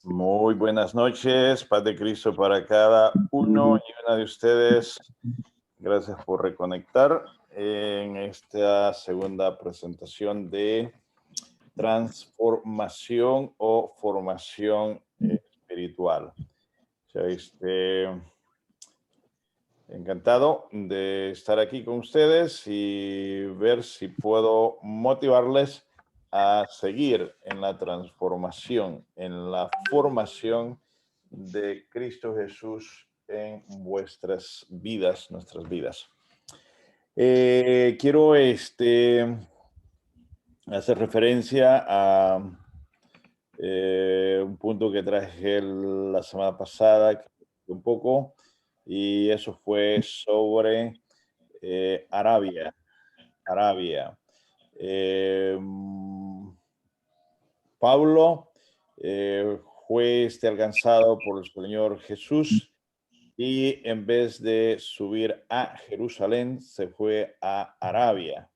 Muy buenas noches, paz de Cristo para cada uno y una de ustedes. Gracias por reconectar en esta segunda presentación de transformación o formación espiritual. O sea, encantado de estar aquí con ustedes y ver si puedo motivarles a seguir en la transformación, en la formación de Cristo Jesús en vuestras vidas, nuestras vidas. Quiero hacer referencia a un punto que traje la semana pasada, un poco, y eso fue sobre Arabia. Arabia. Eh, mm, Pablo fue alcanzado por el Señor Jesús y en vez de subir a Jerusalén, se fue a Arabia.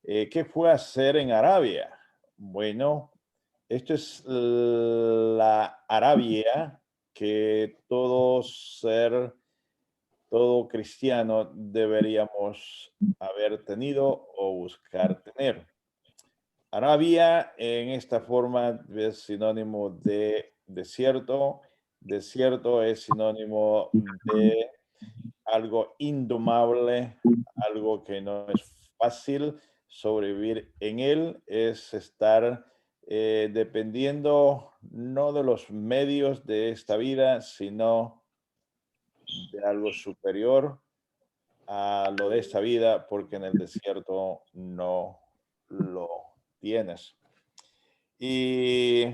¿Qué fue a hacer en Arabia? Bueno, esto es la Arabia que todo cristiano deberíamos haber tenido o buscar tener. Arabia en esta forma es sinónimo de desierto. Desierto es sinónimo de algo indomable, algo que no es fácil sobrevivir en él, es estar dependiendo no de los medios de esta vida, sino de algo superior a lo de esta vida, porque en el desierto no lo tienes. Y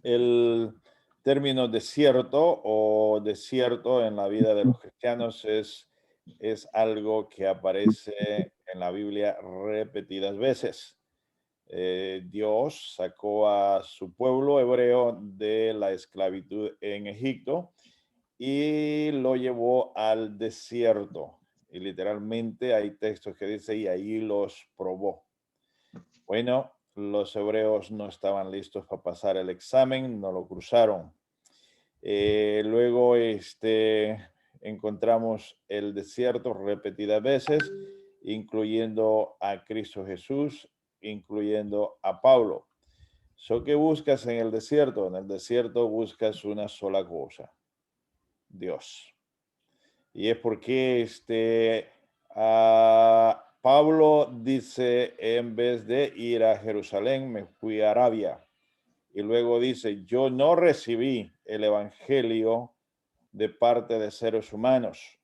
el término desierto o desierto en la vida de los cristianos es algo que aparece en la Biblia repetidas veces. Dios sacó a su pueblo hebreo de la esclavitud en Egipto y lo llevó al desierto. Y literalmente hay textos que dice, y ahí los probó. Bueno, los hebreos no estaban listos para pasar el examen, no lo cruzaron. Luego encontramos el desierto repetidas veces, incluyendo a Cristo Jesús, incluyendo a Pablo. ¿Qué buscas en el desierto? En el desierto buscas una sola cosa, Dios. Y es porque Pablo dice, en vez de ir a Jerusalén, me fui a Arabia. Y luego dice, yo no recibí el evangelio de parte de seres humanos.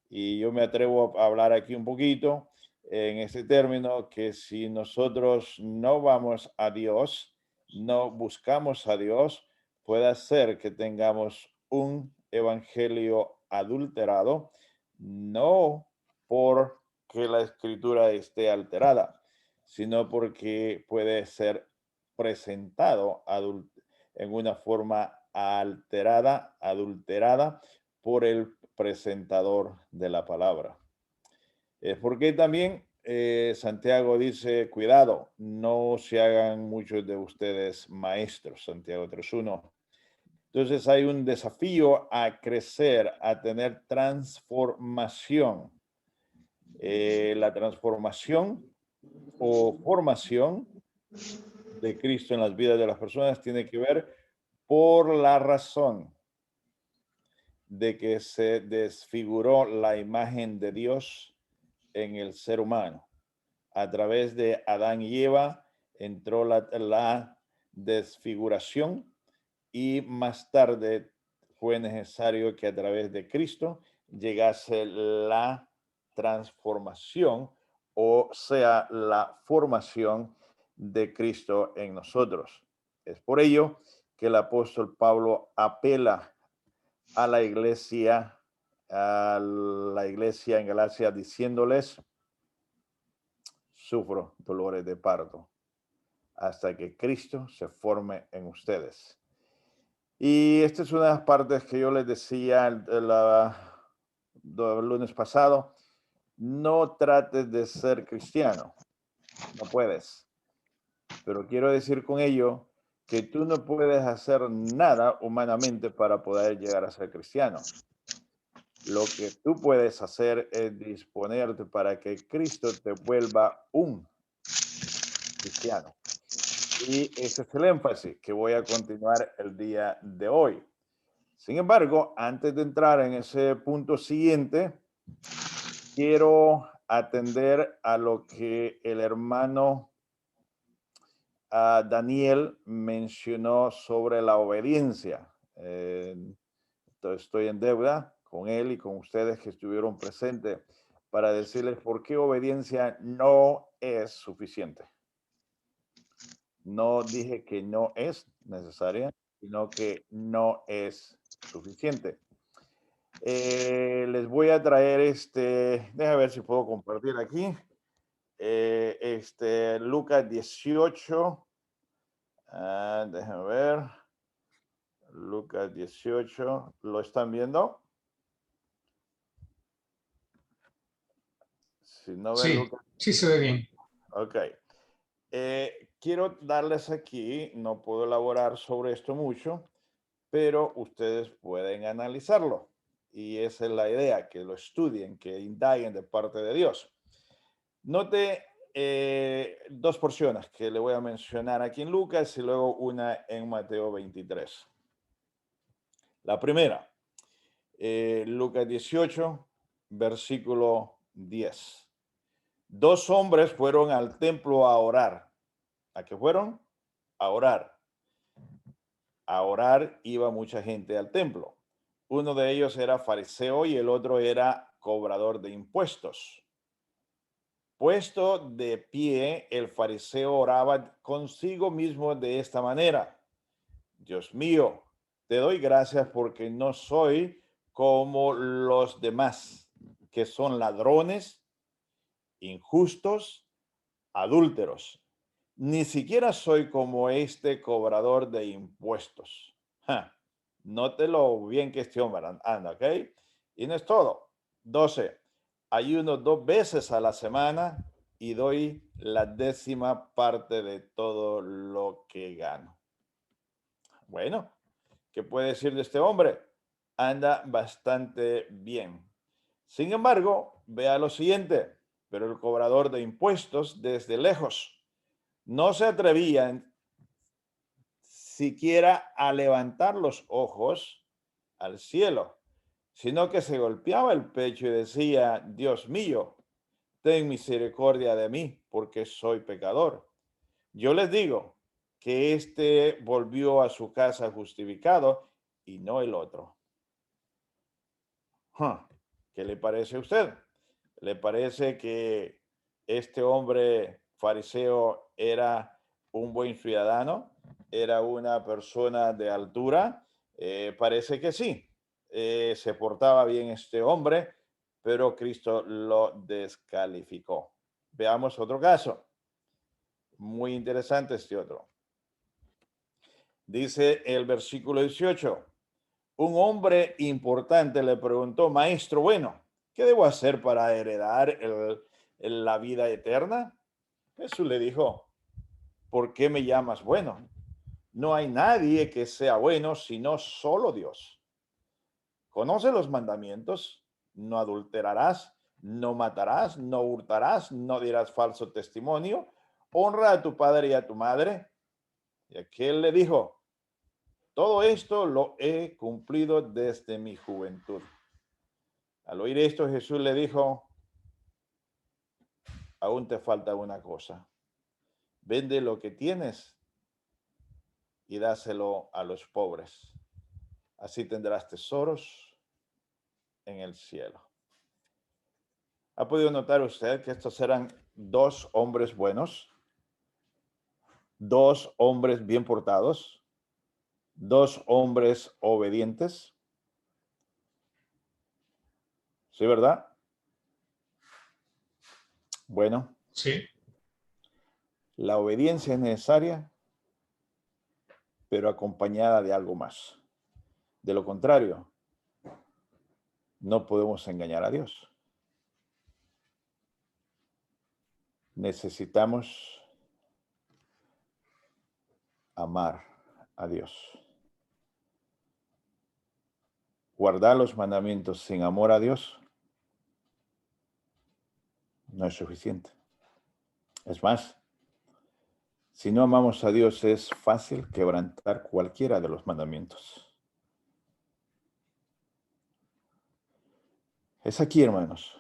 Y yo me atrevo a hablar aquí un poquito en este término, que si nosotros no vamos a Dios, no buscamos a Dios, puede ser que tengamos un evangelio adulterado, no porque la escritura esté alterada, sino porque puede ser presentado en una forma alterada, adulterada por el presentador de la palabra. Porque también Santiago dice, cuidado, no se hagan muchos de ustedes maestros, Santiago 3:1. Entonces hay un desafío a crecer, a tener transformación. La transformación o formación de Cristo en las vidas de las personas tiene que ver por la razón de que se desfiguró la imagen de Dios en el ser humano. A través de Adán y Eva entró la desfiguración y más tarde fue necesario que a través de Cristo llegase la transformación, o sea, la formación de Cristo en nosotros. Es por ello que el apóstol Pablo apela a la iglesia en Galacia, diciéndoles, sufro dolores de parto hasta que Cristo se forme en ustedes. Y esta es una de las partes que yo les decía el lunes pasado. No trates de ser cristiano, no puedes. Pero quiero decir con ello que tú no puedes hacer nada humanamente para poder llegar a ser cristiano. Lo que tú puedes hacer es disponerte para que Cristo te vuelva un cristiano. Y ese es el énfasis que voy a continuar el día de hoy. Sin embargo, antes de entrar en ese punto siguiente, quiero atender a lo que el hermano Daniel mencionó sobre la obediencia. Estoy en deuda con él y con ustedes que estuvieron presentes para decirles por qué obediencia no es suficiente. No dije que no es necesaria, sino que no es suficiente. Les voy a traer déjame ver si puedo compartir aquí. Lucas 18. Déjame ver. Lucas 18. ¿Lo están viendo? Si no ven Sí, Lucas. sí se ve bien. Ok. Quiero darles aquí, no puedo elaborar sobre esto mucho, pero ustedes pueden analizarlo. Y esa es la idea, que lo estudien, que indaguen de parte de Dios. Note dos porciones que le voy a mencionar aquí en Lucas y luego una en Mateo 23. La primera, Lucas 18, versículo 10. Dos hombres fueron al templo a orar. ¿A qué fueron? A orar. A orar iba mucha gente al templo. Uno de ellos era fariseo y el otro era cobrador de impuestos. Puesto de pie, el fariseo oraba consigo mismo de esta manera: Dios mío, te doy gracias porque no soy como los demás, que son ladrones, injustos, adúlteros. Ni siquiera soy como este cobrador de impuestos. Ja, nótelo bien que este hombre anda, ¿ok? Y no es todo. 12. Ayuno 2 veces a la semana y doy la 10ª parte de todo lo que gano. Bueno, ¿qué puede decir de este hombre? Anda bastante bien. Sin embargo, vea lo siguiente: pero el cobrador de impuestos desde lejos no se atrevía siquiera a levantar los ojos al cielo, sino que se golpeaba el pecho y decía: Dios mío, ten misericordia de mí, porque soy pecador. Yo les digo que éste volvió a su casa justificado y no el otro. ¿Qué le parece a usted? ¿Le parece que este hombre fariseo era un buen ciudadano? ¿Era una persona de altura? Parece que sí. Se portaba bien este hombre, pero Cristo lo descalificó. Veamos otro caso. Muy interesante este otro. Dice el versículo 18. Un hombre importante le preguntó: Maestro bueno, ¿qué debo hacer para heredar la vida eterna? Jesús le dijo: ¿por qué me llamas bueno? No hay nadie que sea bueno sino solo Dios. Conoce los mandamientos: no adulterarás, no matarás, no hurtarás, no dirás falso testimonio, honra a tu padre y a tu madre. Y aquel le dijo: todo esto lo he cumplido desde mi juventud. Al oír esto, Jesús le dijo: aún te falta una cosa. Vende lo que tienes y dáselo a los pobres. Así tendrás tesoros en el cielo. ¿Ha podido notar usted que estos eran dos hombres buenos? Dos hombres bien portados. Dos hombres obedientes. ¿Sí, verdad? Bueno, Sí. la obediencia es necesaria, pero acompañada de algo más. De lo contrario, no podemos engañar a Dios. Necesitamos amar a Dios. Guardar los mandamientos sin amor a Dios no es suficiente. Es más, si no amamos a Dios es fácil quebrantar cualquiera de los mandamientos. Es aquí, hermanos,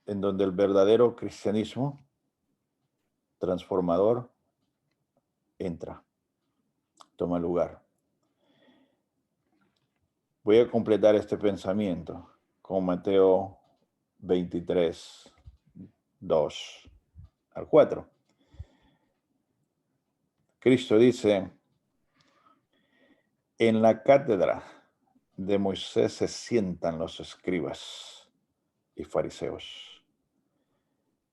en donde el verdadero cristianismo transformador entra, toma lugar. Voy a completar este pensamiento con Mateo 23, 2 al 4. Cristo dice, en la cátedra de Moisés se sientan los escribas y fariseos.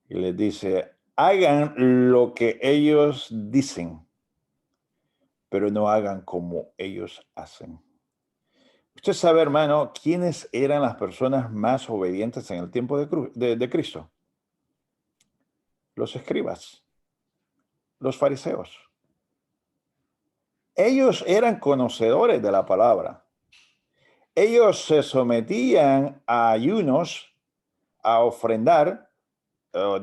Y les dice, hagan lo que ellos dicen, pero no hagan como ellos hacen. Usted sabe, hermano, quiénes eran las personas más obedientes en el tiempo de Cristo. Los escribas, los fariseos. Ellos eran conocedores de la palabra. Ellos se sometían a ayunos, a ofrendar,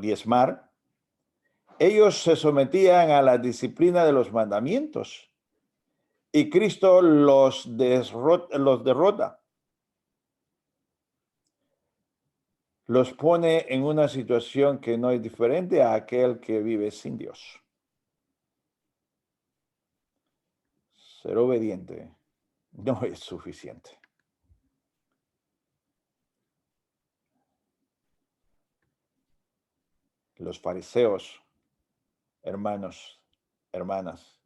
diezmar. Ellos se sometían a la disciplina de los mandamientos. Y Cristo los derrota. Los pone en una situación que no es diferente a aquel que vive sin Dios. Ser obediente no es suficiente. Los fariseos, hermanos, hermanas,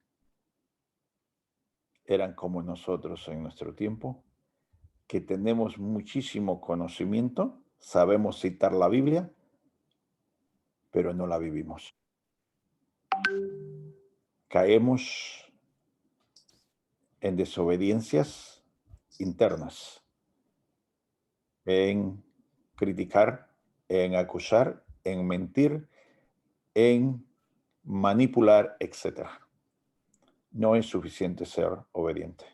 eran como nosotros en nuestro tiempo, que tenemos muchísimo conocimiento, sabemos citar la Biblia, pero no la vivimos. Caemos en desobediencias internas, en criticar, en acusar, en mentir, en manipular, etc. No es suficiente ser obediente.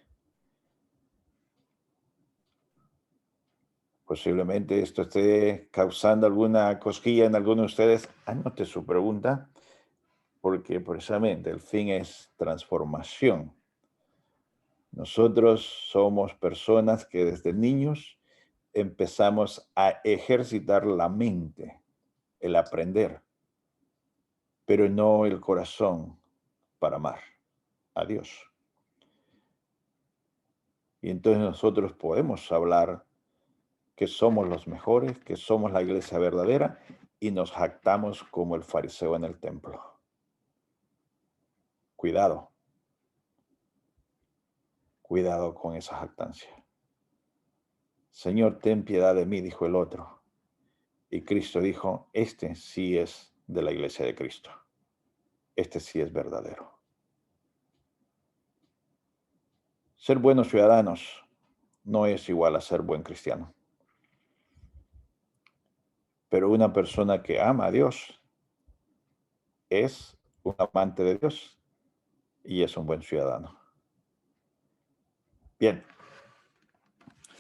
Posiblemente esto esté causando alguna cosquilla en alguno de ustedes. Anote su pregunta, porque precisamente el fin es transformación. Nosotros somos personas que desde niños empezamos a ejercitar la mente, el aprender, pero no el corazón para amar a Dios. Y entonces nosotros podemos hablar que somos los mejores, que somos la iglesia verdadera, y nos jactamos como el fariseo en el templo. Cuidado. Cuidado con esa jactancia. Señor, ten piedad de mí, dijo el otro. Y Cristo dijo, este sí es de la iglesia de Cristo. Este sí es verdadero. Ser buenos ciudadanos no es igual a ser buen cristiano. Pero una persona que ama a Dios es un amante de Dios y es un buen ciudadano. Bien,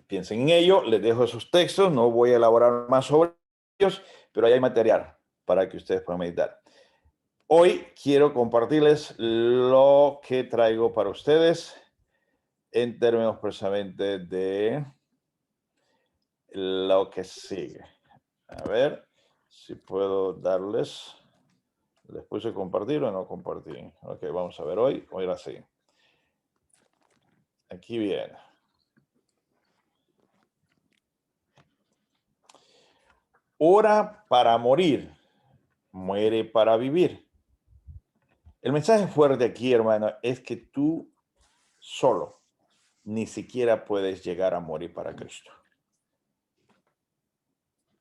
piensen en ello, les dejo esos textos, no voy a elaborar más sobre ellos, pero ahí hay material para que ustedes puedan meditar. Hoy quiero compartirles lo que traigo para ustedes en términos precisamente de lo que sigue. A ver si puedo darles. ¿Les puse compartir o no compartí? Ok, vamos a ver hoy. Ahora sí. Aquí viene. Ora para morir, muere para vivir. El mensaje fuerte aquí, hermano, es que tú solo ni siquiera puedes llegar a morir para Cristo.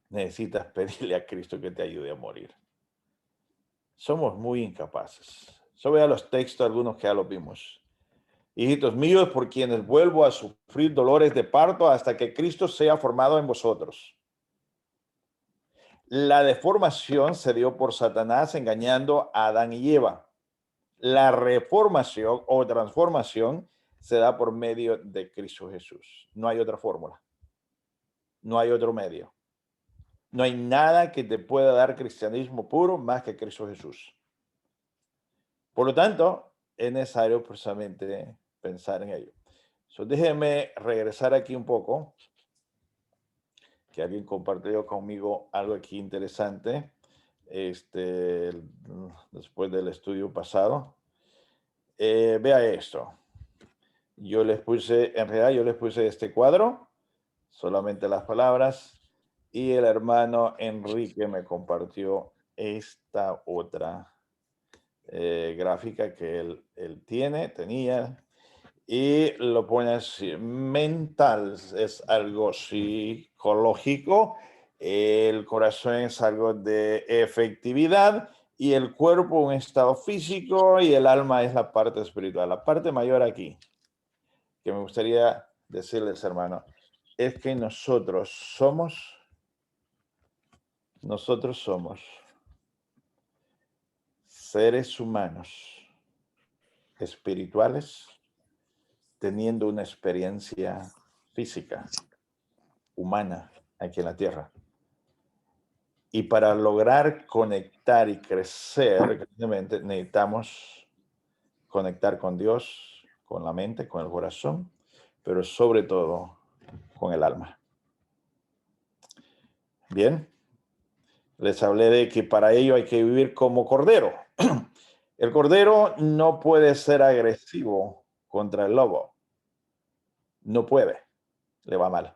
Necesitas pedirle a Cristo que te ayude a morir. Somos muy incapaces. Yo veo los textos, algunos que ya los vimos. Hijitos míos, por quienes vuelvo a sufrir dolores de parto hasta que Cristo sea formado en vosotros. La deformación se dio por Satanás engañando a Adán y Eva. La reformación o transformación se da por medio de Cristo Jesús. No hay otra fórmula. No hay otro medio. No hay nada que te pueda dar cristianismo puro más que Cristo Jesús. Por lo tanto, es necesario precisamente pensar en ello. So, déjeme regresar aquí un poco, que alguien compartió conmigo algo aquí interesante después del estudio pasado. Vea esto. Yo les puse, en realidad yo les puse este cuadro, solamente las palabras, y el hermano Enrique me compartió esta otra gráfica que él tenía, y lo pone así: mental es algo psicológico, el corazón es algo de efectividad, y el cuerpo un estado físico, y el alma es la parte espiritual. La parte mayor aquí que me gustaría decirles, hermano, es que nosotros somos seres humanos espirituales teniendo una experiencia física, humana, aquí en la tierra. Y para lograr conectar y crecer, necesitamos conectar con Dios, con la mente, con el corazón, pero sobre todo con el alma. Bien, les hablé de que para ello hay que vivir como cordero. El cordero no puede ser agresivo contra el lobo. No puede, le va mal.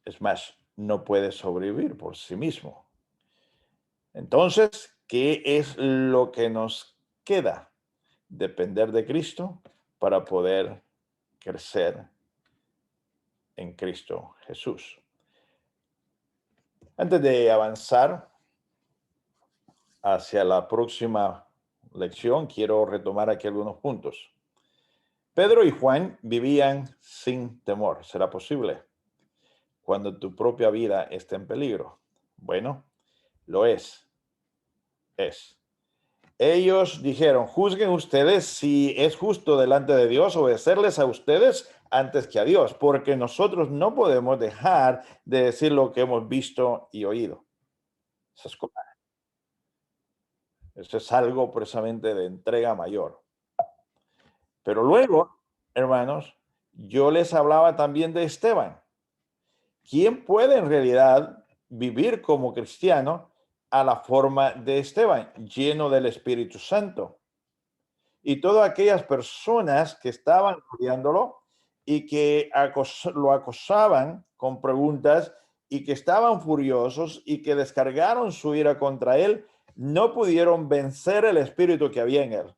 Es más, no puede sobrevivir por sí mismo. Entonces, ¿qué es lo que nos queda? Depender de Cristo para poder crecer en Cristo Jesús. Antes de avanzar hacia la próxima lección, quiero retomar aquí algunos puntos. Pedro y Juan vivían sin temor. ¿Será posible cuando tu propia vida está en peligro? Bueno, lo es. Ellos dijeron: juzguen ustedes si es justo delante de Dios obedecerles a ustedes antes que a Dios, porque nosotros no podemos dejar de decir lo que hemos visto y oído. Eso es algo precisamente de entrega mayor. Pero luego, hermanos, yo les hablaba también de Esteban. ¿Quién puede en realidad vivir como cristiano a la forma de Esteban, lleno del Espíritu Santo? Y todas aquellas personas que estaban rodeándolo y que lo acosaban con preguntas y que estaban furiosos y que descargaron su ira contra él, no pudieron vencer el espíritu que había en él,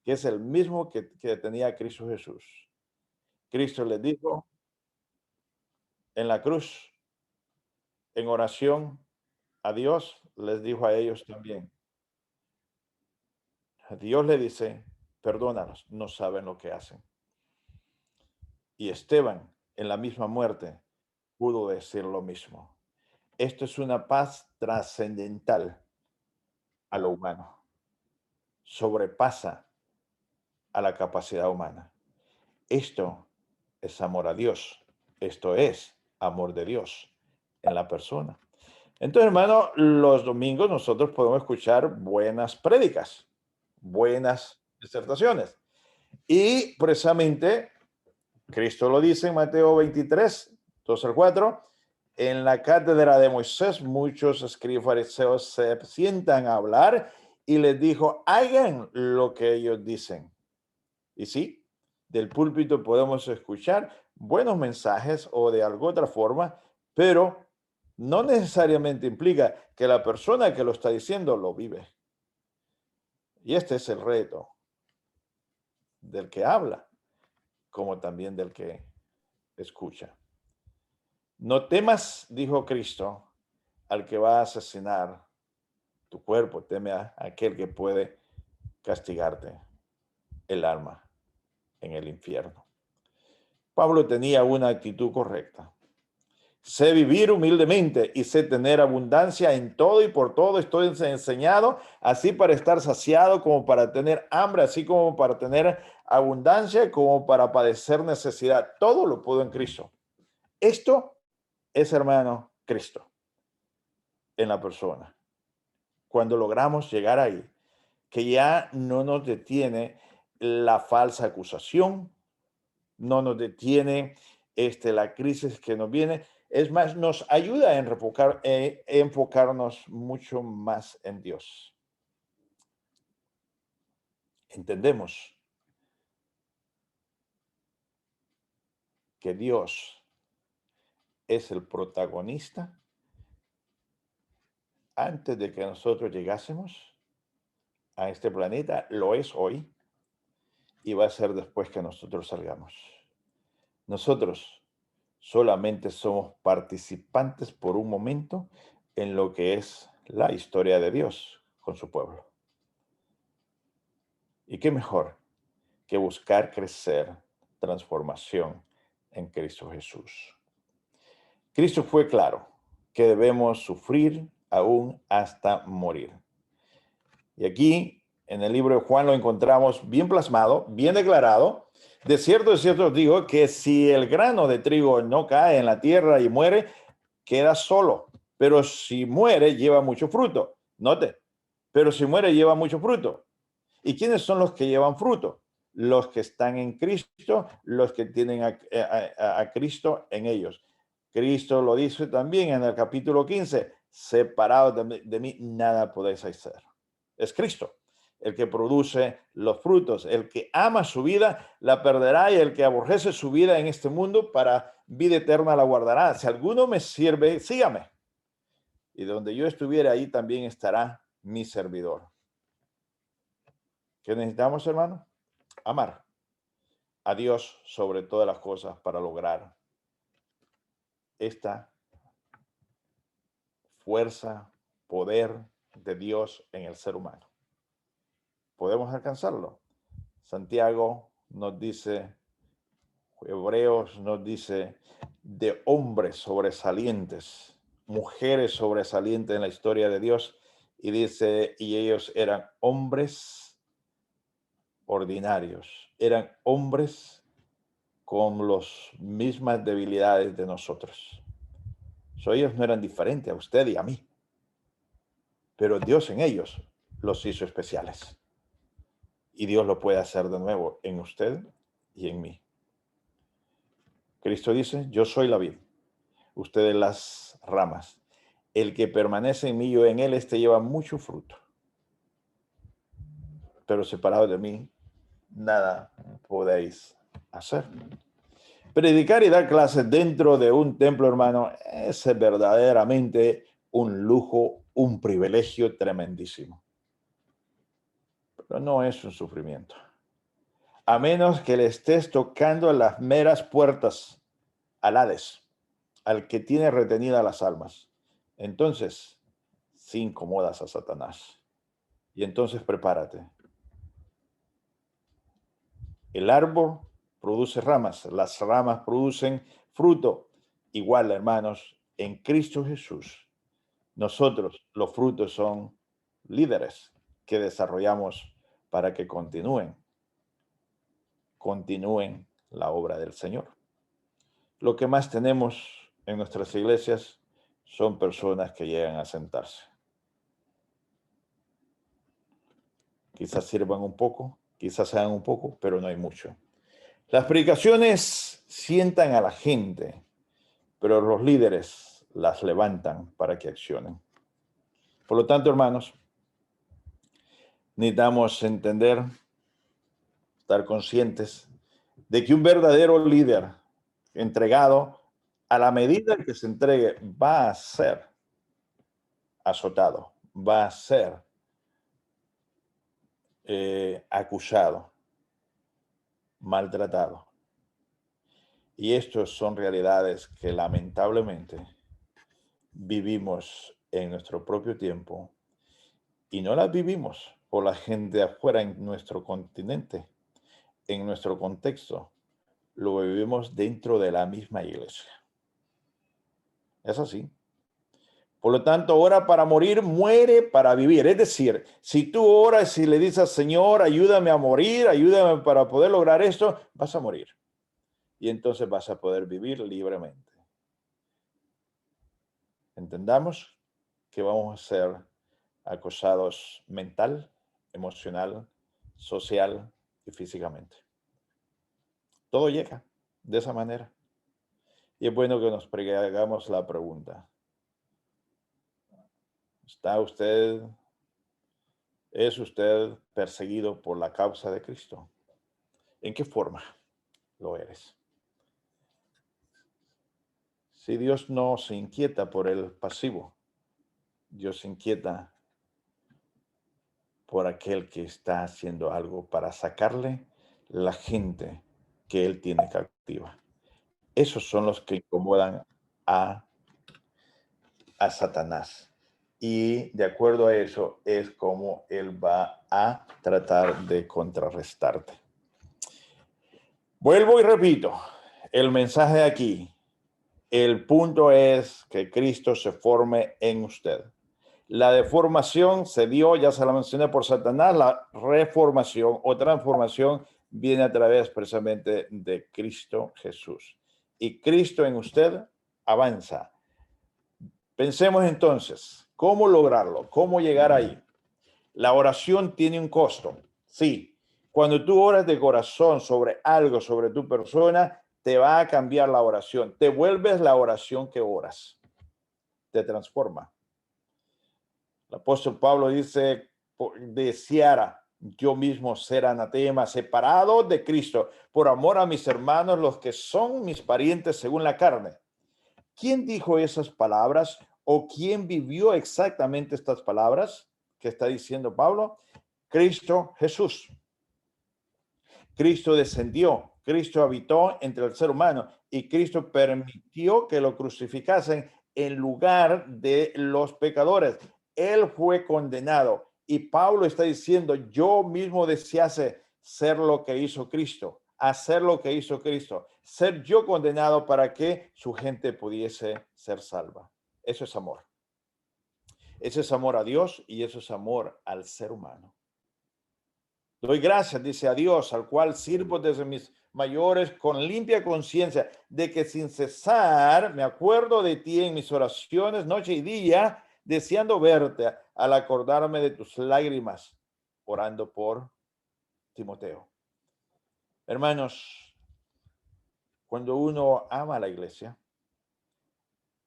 que es el mismo que tenía Cristo Jesús. Cristo les dijo en la cruz, en oración a Dios, les dijo a ellos también. Dios le dice: perdónalos, no saben lo que hacen. Y Esteban, en la misma muerte, pudo decir lo mismo. Esto es una paz trascendental a lo humano. Sobrepasa a la capacidad humana. Esto es amor a Dios. Esto es amor de Dios en la persona. Entonces, hermano, los domingos nosotros podemos escuchar buenas prédicas, buenas disertaciones. Y precisamente Cristo lo dice en Mateo 23, 2 al 4. En la cátedra de Moisés, muchos escribas fariseos se sientan a hablar y les dijo: hagan lo que ellos dicen. Y sí, del púlpito podemos escuchar buenos mensajes o de alguna otra forma, pero no necesariamente implica que la persona que lo está diciendo lo vive. Y este es el reto del que habla, como también del que escucha. No temas, dijo Cristo, al que va a asesinar tu cuerpo, teme a aquel que puede castigarte el alma en el infierno. Pablo tenía una actitud correcta. Sé vivir humildemente y sé tener abundancia en todo y por todo estoy enseñado, así para estar saciado como para tener hambre, así como para tener abundancia, como para padecer necesidad. Todo lo puedo en Cristo. Esto es, hermano, Cristo en la persona. Cuando logramos llegar ahí, que ya no nos detiene la falsa acusación, no nos detiene la crisis que nos viene. Es más, nos ayuda a enfocarnos mucho más en Dios. Entendemos que Dios es el protagonista antes de que nosotros llegásemos a este planeta, lo es hoy y va a ser después que nosotros salgamos. Nosotros solamente somos participantes por un momento en lo que es la historia de Dios con su pueblo. ¿Y qué mejor que buscar crecer, transformación en Cristo Jesús? Cristo fue claro que debemos sufrir aún hasta morir. Y aquí en el libro de Juan lo encontramos bien plasmado, bien declarado. De cierto os digo que si el grano de trigo no cae en la tierra y muere, queda solo. Pero si muere, lleva mucho fruto. Note, pero si muere, lleva mucho fruto. ¿Y quiénes son los que llevan fruto? Los que están en Cristo, los que tienen a Cristo en ellos. Cristo lo dice también en el capítulo 15, separados de mí, nada podéis hacer. Es Cristo el que produce los frutos. El que ama su vida la perderá y el que aborrece su vida en este mundo para vida eterna la guardará. Si alguno me sirve, sígame. Y donde yo estuviera, ahí también estará mi servidor. ¿Qué necesitamos, hermano? Amar a Dios sobre todas las cosas para lograr esta fuerza, poder de Dios en el ser humano. ¿Podemos alcanzarlo? Santiago nos dice, Hebreos nos dice, de hombres sobresalientes, mujeres sobresalientes en la historia de Dios, y dice, y ellos eran hombres ordinarios, eran hombres con las mismas debilidades de nosotros. Ellos no eran diferentes a usted y a mí, pero Dios en ellos los hizo especiales. Y Dios lo puede hacer de nuevo en usted y en mí. Cristo dice, yo soy la vid, ustedes las ramas. El que permanece en mí, yo en él, lleva mucho fruto. Pero separado de mí, nada podéis hacer. Predicar y dar clases dentro de un templo, hermano, es verdaderamente un lujo, un privilegio tremendísimo. Pero no es un sufrimiento. A menos que le estés tocando las meras puertas al Hades, al que tiene retenidas las almas. Entonces, sí incomodas a Satanás. Y entonces prepárate. El árbol produce ramas, las ramas producen fruto. Igual, hermanos, en Cristo Jesús, nosotros los frutos son líderes que desarrollamos para que continúen la obra del Señor. Lo que más tenemos en nuestras iglesias son personas que llegan a sentarse. Quizás sirvan un poco, quizás sean un poco, pero no hay mucho. Las predicaciones sientan a la gente, pero los líderes las levantan para que accionen. Por lo tanto, hermanos, necesitamos entender, estar conscientes de que un verdadero líder entregado, a la medida que se entregue, va a ser azotado, va a ser acusado, maltratado. Y estas son realidades que lamentablemente vivimos en nuestro propio tiempo y no las vivimos por la gente de afuera en nuestro continente, en nuestro contexto. Lo vivimos dentro de la misma iglesia. Es así. Por lo tanto, ora para morir, muere para vivir. Es decir, si tú oras y le dices, Señor, ayúdame a morir, ayúdame para poder lograr esto, vas a morir. Y entonces vas a poder vivir libremente. Entendamos que vamos a ser acosados mental, emocional, social y físicamente. Todo llega de esa manera. Y es bueno que nos hagamos la pregunta. ¿Es usted perseguido por la causa de Cristo? ¿En qué forma lo eres? Si Dios no se inquieta por el pasivo, Dios se inquieta por aquel que está haciendo algo para sacarle la gente que él tiene cautiva. Esos son los que incomodan a, a Satanás. Y de acuerdo a eso es como él va a tratar de contrarrestarte. Vuelvo y repito, el mensaje de aquí, el punto es que Cristo se forme en usted. La deformación se dio, ya se la mencioné, por Satanás. La reformación o transformación viene a través precisamente de Cristo Jesús. Y Cristo en usted avanza. Pensemos entonces, ¿cómo lograrlo? ¿Cómo llegar ahí? La oración tiene un costo. Sí, cuando tú oras de corazón sobre algo, sobre tu persona, te va a cambiar la oración. Te vuelves la oración que oras. Te transforma. El apóstol Pablo dice, deseara yo mismo ser anatema, separado de Cristo, por amor a mis hermanos, los que son mis parientes según la carne. ¿Quién dijo esas palabras o quién vivió exactamente estas palabras que está diciendo Pablo? Cristo Jesús. Cristo descendió, Cristo habitó entre el ser humano y Cristo permitió que lo crucificasen en lugar de los pecadores. Él fue condenado y Pablo está diciendo, yo mismo desease ser lo que hizo Cristo, hacer lo que hizo Cristo, ser yo condenado para que su gente pudiese ser salva. Eso es amor. Eso es amor a Dios y eso es amor al ser humano. Doy gracias, dice a Dios, al cual sirvo desde mis mayores con limpia conciencia, de que sin cesar me acuerdo de ti en mis oraciones noche y día, deseando verte al acordarme de tus lágrimas, orando por Timoteo. Hermanos, cuando uno ama a la iglesia,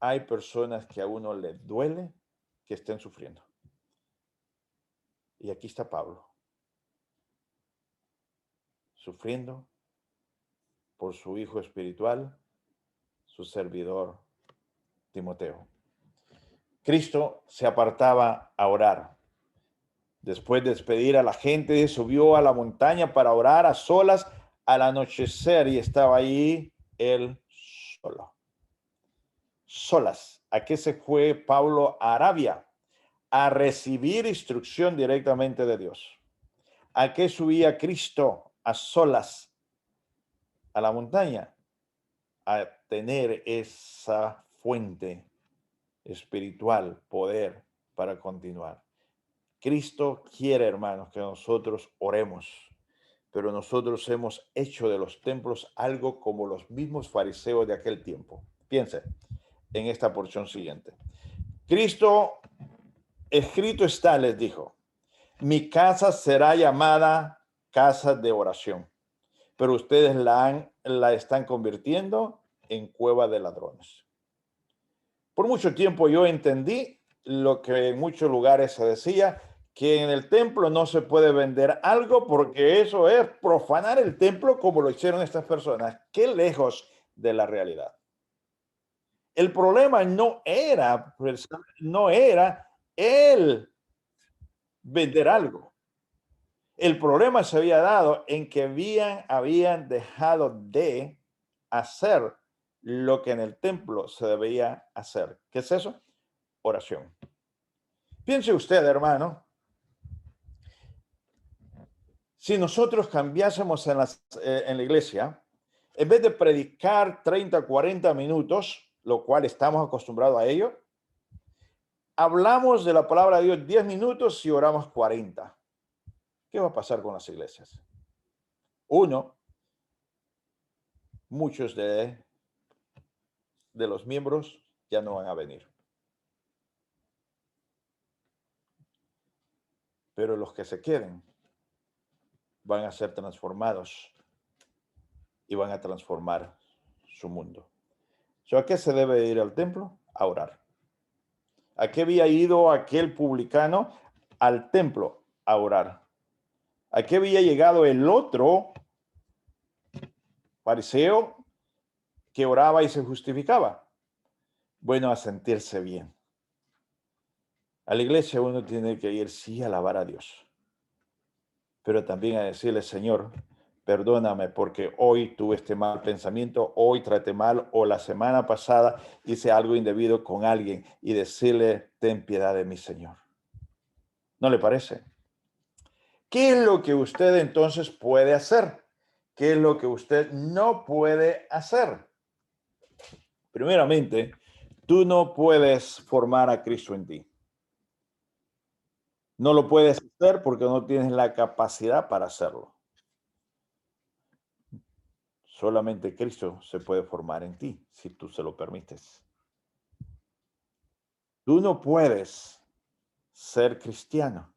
hay personas que a uno le duele que estén sufriendo. Y aquí está Pablo, sufriendo por su hijo espiritual, su servidor Timoteo. Cristo se apartaba a orar. Después de despedir a la gente, subió a la montaña para orar a solas al anochecer y estaba ahí él solo. Solas. ¿A qué se fue Pablo a Arabia? A recibir instrucción directamente de Dios. ¿A qué subía Cristo a solas a la montaña? A tener esa fuente espiritual, poder para continuar. Cristo quiere, hermanos, que nosotros oremos, pero nosotros hemos hecho de los templos algo como los mismos fariseos de aquel tiempo. Piense en esta porción siguiente. Cristo, escrito está, les dijo, mi casa será llamada casa de oración, pero ustedes la están convirtiendo en cueva de ladrones. Por mucho tiempo yo entendí lo que en muchos lugares se decía, que en el templo no se puede vender algo porque eso es profanar el templo como lo hicieron estas personas. Qué lejos de la realidad. El problema no era el vender algo. El problema se había dado en que habían dejado de hacer lo que en el templo se debía hacer. ¿Qué es eso? Oración. Piense usted, hermano, si nosotros cambiásemos en la iglesia, en vez de predicar 30, 40 minutos, lo cual estamos acostumbrados a ello, hablamos de la palabra de Dios 10 minutos y oramos 40. ¿Qué va a pasar con las iglesias? Uno, muchos de los miembros ya no van a venir. Pero los que se queden van a ser transformados y van a transformar su mundo. ¿A qué se debe ir al templo? A orar. ¿A qué había ido aquel publicano? Al templo, a orar. ¿A qué había llegado el otro fariseo que oraba y se justificaba? Bueno, a sentirse bien. A la iglesia uno tiene que ir, sí, a alabar a Dios, pero también a decirle, Señor, perdóname porque hoy tuve este mal pensamiento, hoy traté mal o la semana pasada hice algo indebido con alguien, y decirle, ten piedad de mí, Señor. ¿No le parece? ¿Qué es lo que usted entonces puede hacer? ¿Qué es lo que usted no puede hacer? Primeramente, tú no puedes formar a Cristo en ti. No lo puedes hacer porque no tienes la capacidad para hacerlo. Solamente Cristo se puede formar en ti, si tú se lo permites. Tú no puedes ser cristiano.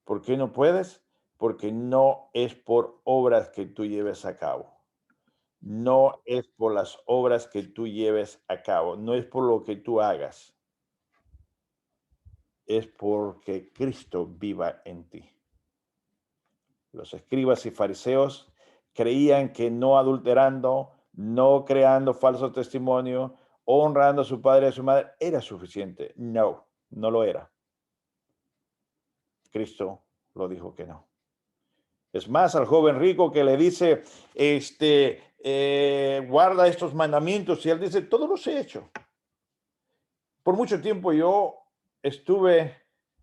¿Por qué no puedes? Porque no es por obras que tú lleves a cabo. No es por las obras que tú lleves a cabo. No es por lo que tú hagas. Es porque Cristo viva en ti. Los escribas y fariseos creían que no adulterando, no creando falso testimonio, honrando a su padre y a su madre, era suficiente. No, no lo era. Cristo lo dijo que no. Es más, al joven rico que le dice, guarda estos mandamientos, y él dice, todos los he hecho. Por mucho tiempo yo estuve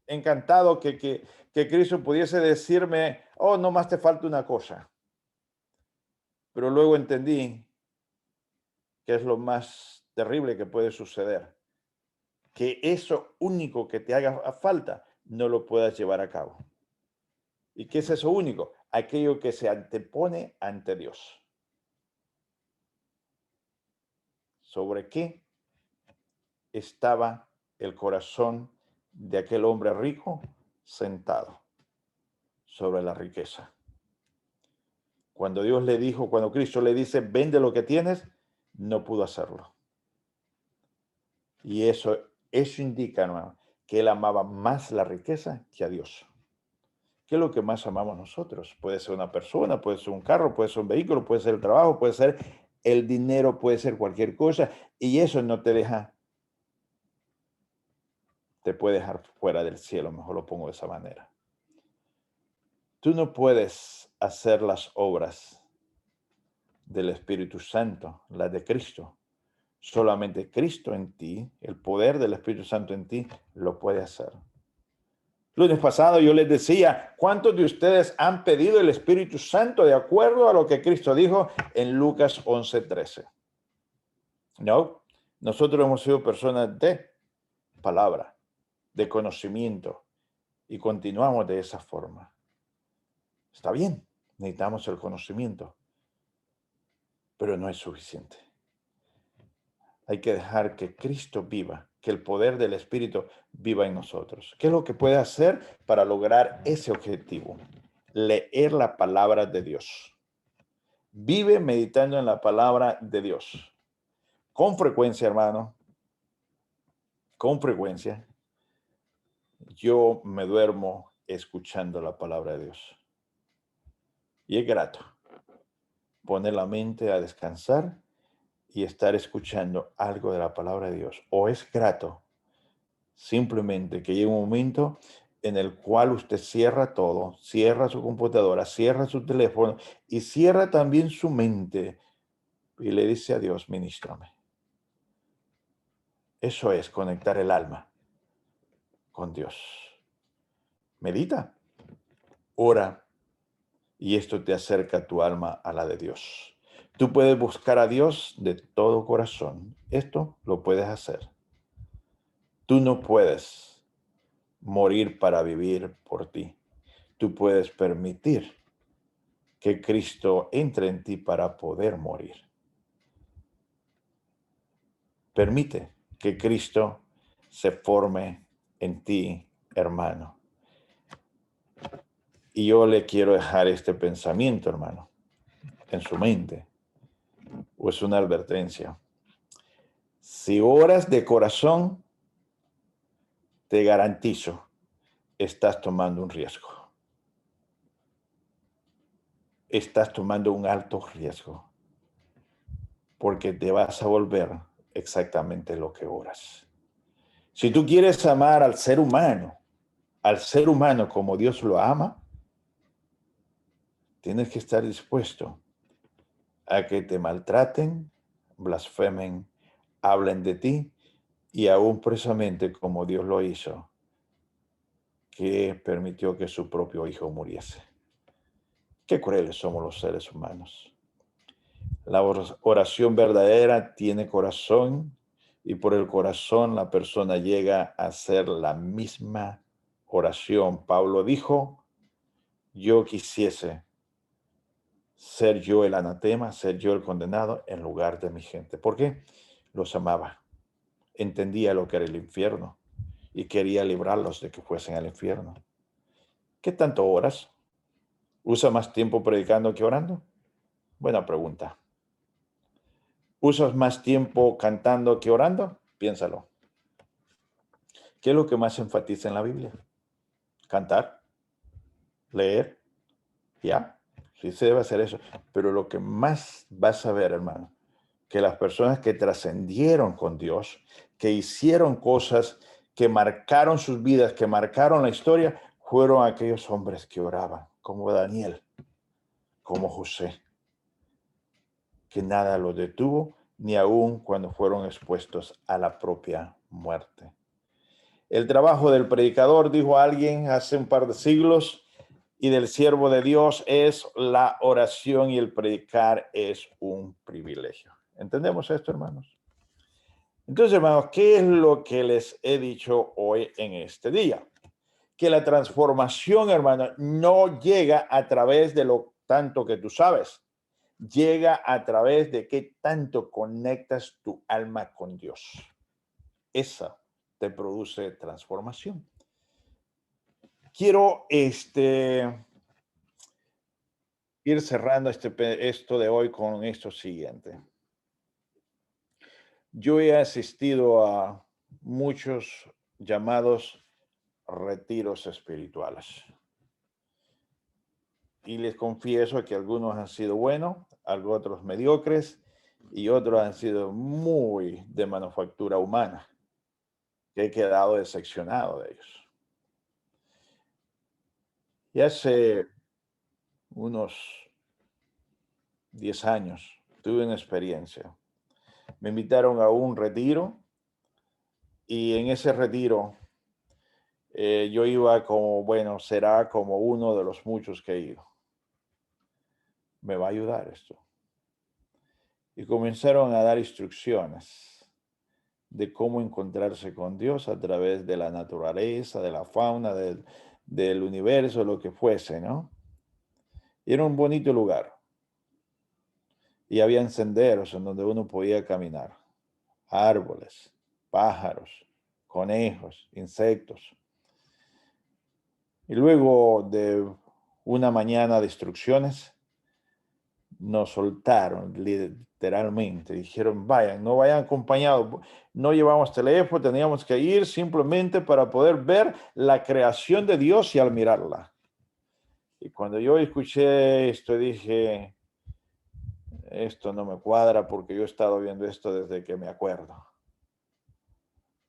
encantado que Cristo pudiese decirme, oh, no más te falta una cosa. Pero luego entendí que es lo más terrible que puede suceder, que eso único que te haga falta no lo puedas llevar a cabo. ¿Y qué es eso único? Aquello que se antepone ante Dios. ¿Sobre qué estaba el corazón de aquel hombre rico? Sentado sobre la riqueza. Cuando Dios le dijo, cuando Cristo le dice, vende lo que tienes, no pudo hacerlo. Y eso indica, hermano, que él amaba más la riqueza que a Dios. ¿Qué es lo que más amamos nosotros? Puede ser una persona, puede ser un carro, puede ser un vehículo, puede ser el trabajo, puede ser el dinero, puede ser cualquier cosa. Y eso no te deja, te puede dejar fuera del cielo, mejor lo pongo de esa manera. Tú no puedes hacer las obras del Espíritu Santo, las de Cristo. Solamente Cristo en ti, el poder del Espíritu Santo en ti, lo puede hacer. Lunes pasado yo les decía, ¿cuántos de ustedes han pedido el Espíritu Santo de acuerdo a lo que Cristo dijo en Lucas 11:13? No, nosotros hemos sido personas de palabra, de conocimiento, y continuamos de esa forma. Está bien, necesitamos el conocimiento, pero no es suficiente. Hay que dejar que Cristo viva, que el poder del Espíritu viva en nosotros. ¿Qué es lo que puede hacer para lograr ese objetivo? Leer la palabra de Dios. Vive meditando en la palabra de Dios. Con frecuencia, hermano, con frecuencia, yo me duermo escuchando la palabra de Dios. Y es grato poner la mente a descansar y estar escuchando algo de la palabra de Dios. O es grato simplemente que llegue un momento en el cual usted cierra todo, cierra su computadora, cierra su teléfono y cierra también su mente y le dice a Dios, ministrame. Eso es conectar el alma con Dios. Medita, ora, y esto te acerca tu alma a la de Dios. Tú puedes buscar a Dios de todo corazón. Esto lo puedes hacer. Tú no puedes morir para vivir por ti. Tú puedes permitir que Cristo entre en ti para poder morir. Permite que Cristo se forme en ti, hermano. Y yo le quiero dejar este pensamiento, hermano, en su mente. O es una advertencia. Si oras de corazón, te garantizo, estás tomando un riesgo. Estás tomando un alto riesgo. Porque te vas a volver exactamente lo que oras. Si tú quieres amar al ser humano como Dios lo ama, tienes que estar dispuesto a que te maltraten, blasfemen, hablen de ti y aún precisamente como Dios lo hizo, que permitió que su propio hijo muriese. Qué crueles somos los seres humanos. La oración verdadera tiene corazón y por el corazón la persona llega a hacer la misma oración. Pablo dijo, yo quisiese ser yo el anatema, ser yo el condenado en lugar de mi gente. ¿Por qué? Los amaba. Entendía lo que era el infierno y quería librarlos de que fuesen al infierno. ¿Qué tanto oras? ¿Usa más tiempo predicando que orando? Buena pregunta. ¿Usas más tiempo cantando que orando? Piénsalo. ¿Qué es lo que más enfatiza en la Biblia? Cantar, leer, ya. Sí se debe hacer eso. Pero lo que más vas a ver, hermano, que las personas que trascendieron con Dios, que hicieron cosas que marcaron sus vidas, que marcaron la historia, fueron aquellos hombres que oraban, como Daniel, como José, que nada los detuvo, ni aun cuando fueron expuestos a la propia muerte. El trabajo del predicador, dijo alguien hace un par de siglos, y del siervo de Dios es la oración y el predicar es un privilegio. ¿Entendemos esto, hermanos? Entonces, hermanos, ¿qué es lo que les he dicho hoy en este día? Que la transformación, hermano, no llega a través de lo tanto que tú sabes. Llega a través de qué tanto conectas tu alma con Dios. Esa te produce transformación. Quiero ir cerrando esto de hoy con esto siguiente. Yo he asistido a muchos llamados retiros espirituales. Y les confieso que algunos han sido buenos, algunos otros mediocres y otros han sido muy de manufactura humana, que he quedado decepcionado de ellos. Y hace unos 10 años tuve una experiencia. Me invitaron a un retiro y en ese retiro yo iba como, bueno, será como uno de los muchos que he ido. Me va a ayudar esto. Y comenzaron a dar instrucciones de cómo encontrarse con Dios a través de la naturaleza, de la fauna, del universo, lo que fuese, ¿no? Y era un bonito lugar. Y había senderos en donde uno podía caminar. Árboles, pájaros, conejos, insectos. Y luego de una mañana de instrucciones, nos soltaron literalmente. Dijeron, vayan, no vayan acompañados. No llevamos teléfono, teníamos que ir simplemente para poder ver la creación de Dios y admirarla. Y cuando yo escuché esto, dije, esto no me cuadra porque yo he estado viendo esto desde que me acuerdo.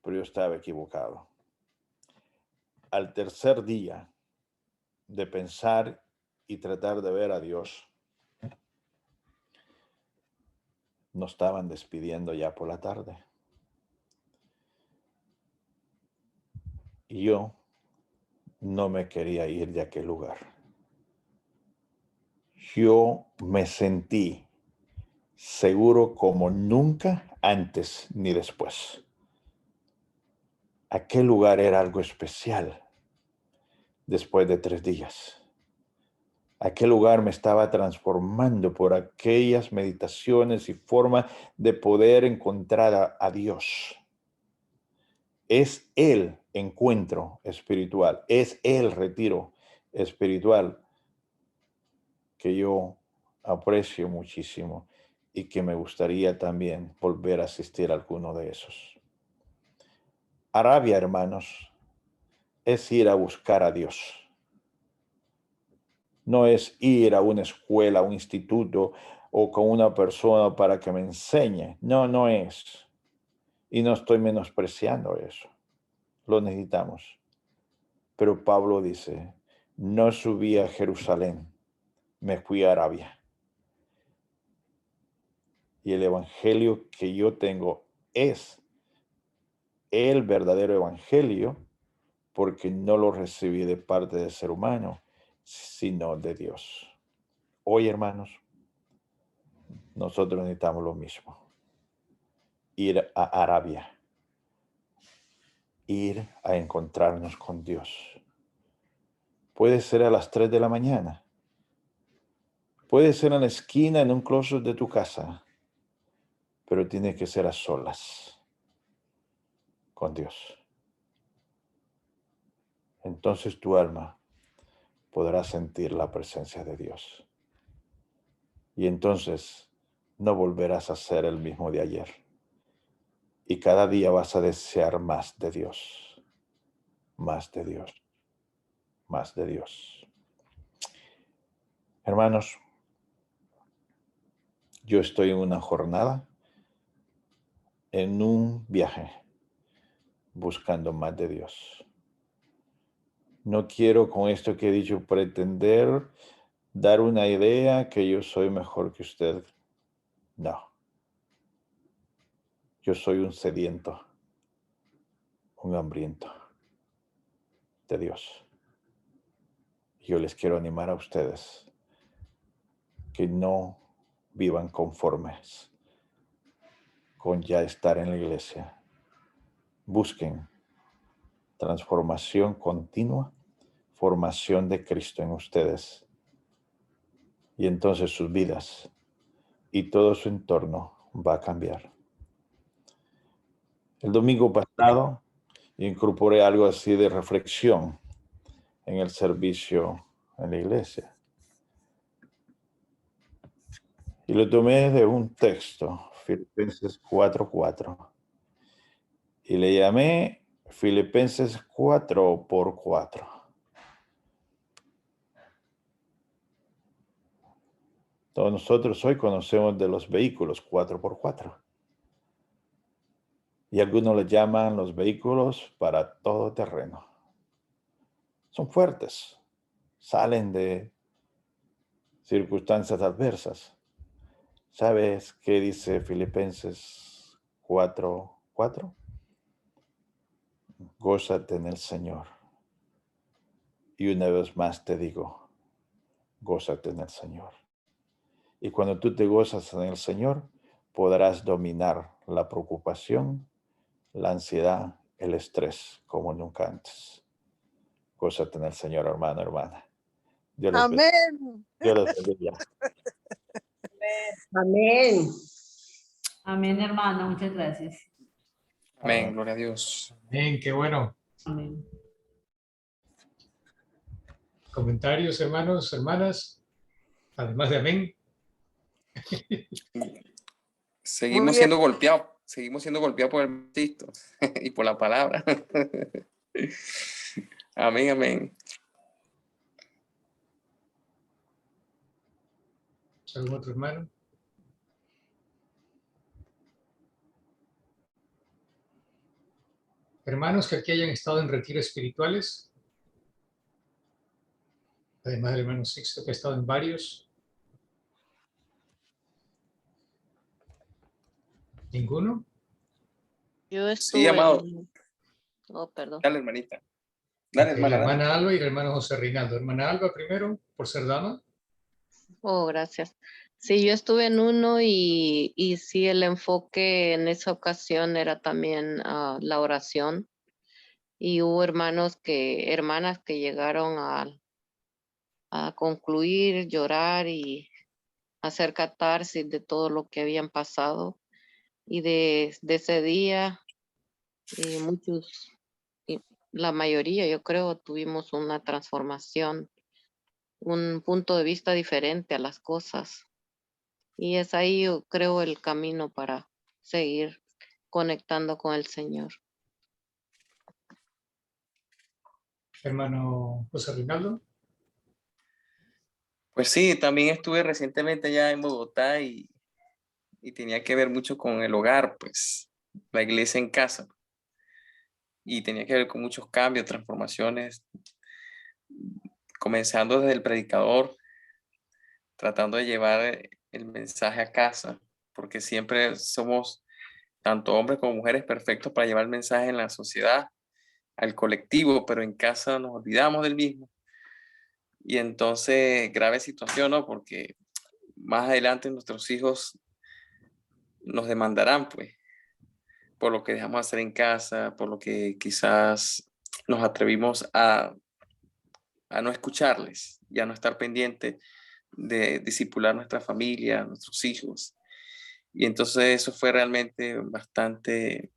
Pero yo estaba equivocado. Al tercer día de pensar y tratar de ver a Dios, nos estaban despidiendo ya por la tarde. Y yo no me quería ir de aquel lugar. Yo me sentí seguro como nunca antes ni después. Aquel lugar era algo especial después de 3 días. Aquel lugar me estaba transformando por aquellas meditaciones y formas de poder encontrar a Dios. Es el encuentro espiritual, es el retiro espiritual que yo aprecio muchísimo y que me gustaría también volver a asistir a alguno de esos. Arabia, hermanos, es ir a buscar a Dios. No es ir a una escuela, a un instituto o con una persona para que me enseñe. No, no es. Y no estoy menospreciando eso. Lo necesitamos. Pero Pablo dice, no subí a Jerusalén, me fui a Arabia. Y el evangelio que yo tengo es el verdadero evangelio porque no lo recibí de parte del ser humano, sino de Dios. Hoy, hermanos, nosotros necesitamos lo mismo. Ir a Arabia. Ir a encontrarnos con Dios. Puede ser a las 3 de la mañana. Puede ser en la esquina, en un closet de tu casa. Pero tiene que ser a solas con Dios. Entonces tu alma podrá sentir la presencia de Dios. Y entonces no volverás a ser el mismo de ayer. Y cada día vas a desear más de Dios. Más de Dios. Más de Dios. Hermanos, yo estoy en una jornada, en un viaje, buscando más de Dios. No quiero con esto que he dicho pretender dar una idea que yo soy mejor que usted. No. Yo soy un sediento, un hambriento de Dios. Yo les quiero animar a ustedes que no vivan conformes con ya estar en la iglesia. Busquen transformación continua, formación de Cristo en ustedes. Y entonces sus vidas y todo su entorno va a cambiar. El domingo pasado incorporé algo así de reflexión en el servicio en la iglesia. Y lo tomé de un texto, Filipenses 4:4. Y le llamé Filipenses 4x4. Todos nosotros hoy conocemos de los vehículos 4x4. Y algunos le llaman los vehículos para todo terreno. Son fuertes, salen de circunstancias adversas. ¿Sabes qué dice Filipenses 4:4? Gózate en el Señor. Y una vez más te digo, gózate en el Señor. Y cuando tú te gozas en el Señor, podrás dominar la preocupación, la ansiedad, el estrés, como nunca antes. Gózate en el Señor, hermano, hermana. Dios les bendiga. Amén. Dios les bendiga. Amén. Amén, hermano. Muchas gracias. Amén, gloria a Dios. Amén, qué bueno. Amén. Comentarios, hermanos, hermanas, además de amén. Seguimos siendo golpeados por el Cristo y por la palabra. Amén, amén. ¿Algún otro hermano? Hermanos que aquí hayan estado en retiros espirituales, además del hermano Sixto que ha estado en varios. ¿Ninguno? Yo estuve. Sí, amado. Oh, perdón. Dale, hermanita. Dale, Ok, hermana. la hermana Dale. Alba y el hermano José Reinaldo. Hermana Alba primero, por ser dama. Oh, gracias. Sí, yo estuve en uno y sí, el enfoque en esa ocasión era también la oración. Y hubo hermanas que llegaron a concluir, llorar y hacer catarsis de todo lo que habían pasado. Y de ese día, muchos, y la mayoría, yo creo, tuvimos una transformación, un punto de vista diferente a las cosas. Y es ahí, yo creo, el camino para seguir conectando con el Señor. Hermano José Reinaldo. Pues sí, también estuve recientemente allá en Bogotá y tenía que ver mucho con el hogar, pues la iglesia en casa. Y tenía que ver con muchos cambios, transformaciones, comenzando desde el predicador, tratando de llevar el mensaje a casa, porque siempre somos tanto hombres como mujeres perfectos para llevar el mensaje en la sociedad, al colectivo, pero en casa nos olvidamos del mismo. Y entonces, grave situación, ¿no? Porque más adelante nuestros hijos nos demandarán, pues, por lo que dejamos hacer en casa, por lo que quizás nos atrevimos a no escucharles y a no estar pendiente de discipular nuestra familia, nuestros hijos. Y entonces eso fue realmente bastante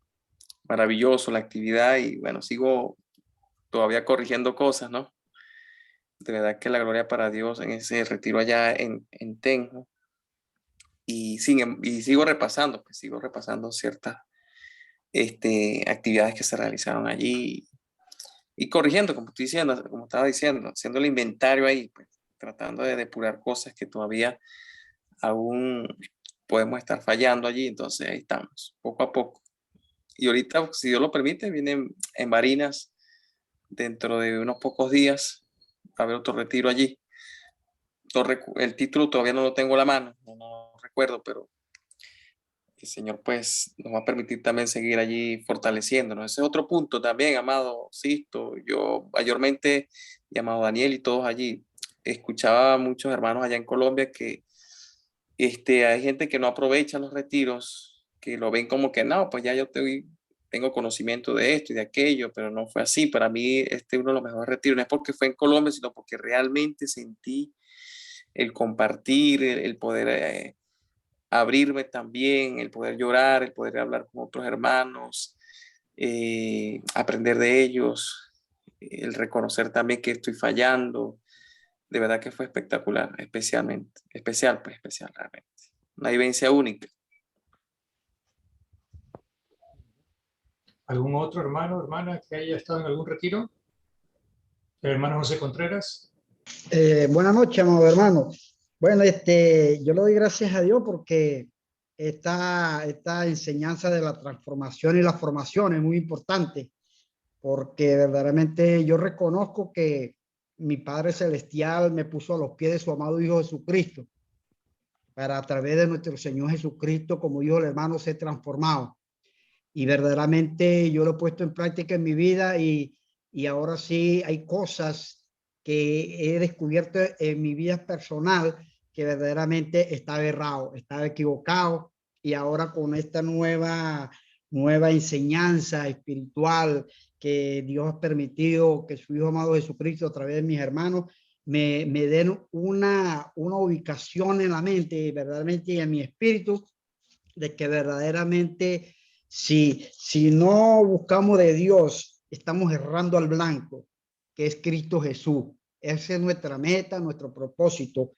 maravilloso la actividad y bueno, sigo todavía corrigiendo cosas, ¿no? De verdad que la gloria para Dios en ese retiro allá en Tenjo. Y sigo repasando, pues sigo repasando ciertas actividades que se realizaron allí y corrigiendo, como estoy diciendo, como estaba diciendo, haciendo el inventario ahí, pues tratando de depurar cosas que todavía aún podemos estar fallando allí, entonces ahí estamos, poco a poco. Y ahorita, si Dios lo permite, vienen en Barinas dentro de unos pocos días a haber otro retiro allí. El título todavía no lo tengo a la mano, no recuerdo, pero el Señor pues nos va a permitir también seguir allí fortaleciéndonos. Ese es otro punto también, amado Sisto, yo mayormente, y amado Daniel y todos allí, escuchaba a muchos hermanos allá en Colombia que hay gente que no aprovecha los retiros, que lo ven como que no, pues ya tengo conocimiento de esto y de aquello, pero no fue así. Para mí, uno de los mejores retiros, no es porque fue en Colombia, sino porque realmente sentí el compartir, el poder abrirme también, el poder llorar, el poder hablar con otros hermanos, aprender de ellos, el reconocer también que estoy fallando. De verdad que fue espectacular, especial realmente. Una vivencia única. ¿Algún otro hermano o hermana que haya estado en algún retiro? El hermano José Contreras. Buenas noches, amado hermano. Bueno, yo le doy gracias a Dios porque esta enseñanza de la transformación y la formación es muy importante, porque verdaderamente yo reconozco que mi Padre Celestial me puso a los pies de su amado Hijo Jesucristo, para a través de nuestro Señor Jesucristo, como dijo el hermano, ser transformado. Y verdaderamente yo lo he puesto en práctica en mi vida y ahora sí hay cosas que he descubierto en mi vida personal que verdaderamente estaba errado, estaba equivocado, y ahora con esta nueva enseñanza espiritual que Dios ha permitido que su Hijo amado Jesucristo a través de mis hermanos me den una ubicación en la mente, verdaderamente, y en mi espíritu, de que verdaderamente si no buscamos de Dios, estamos errando al blanco, que es Cristo Jesús. Esa es nuestra meta, nuestro propósito.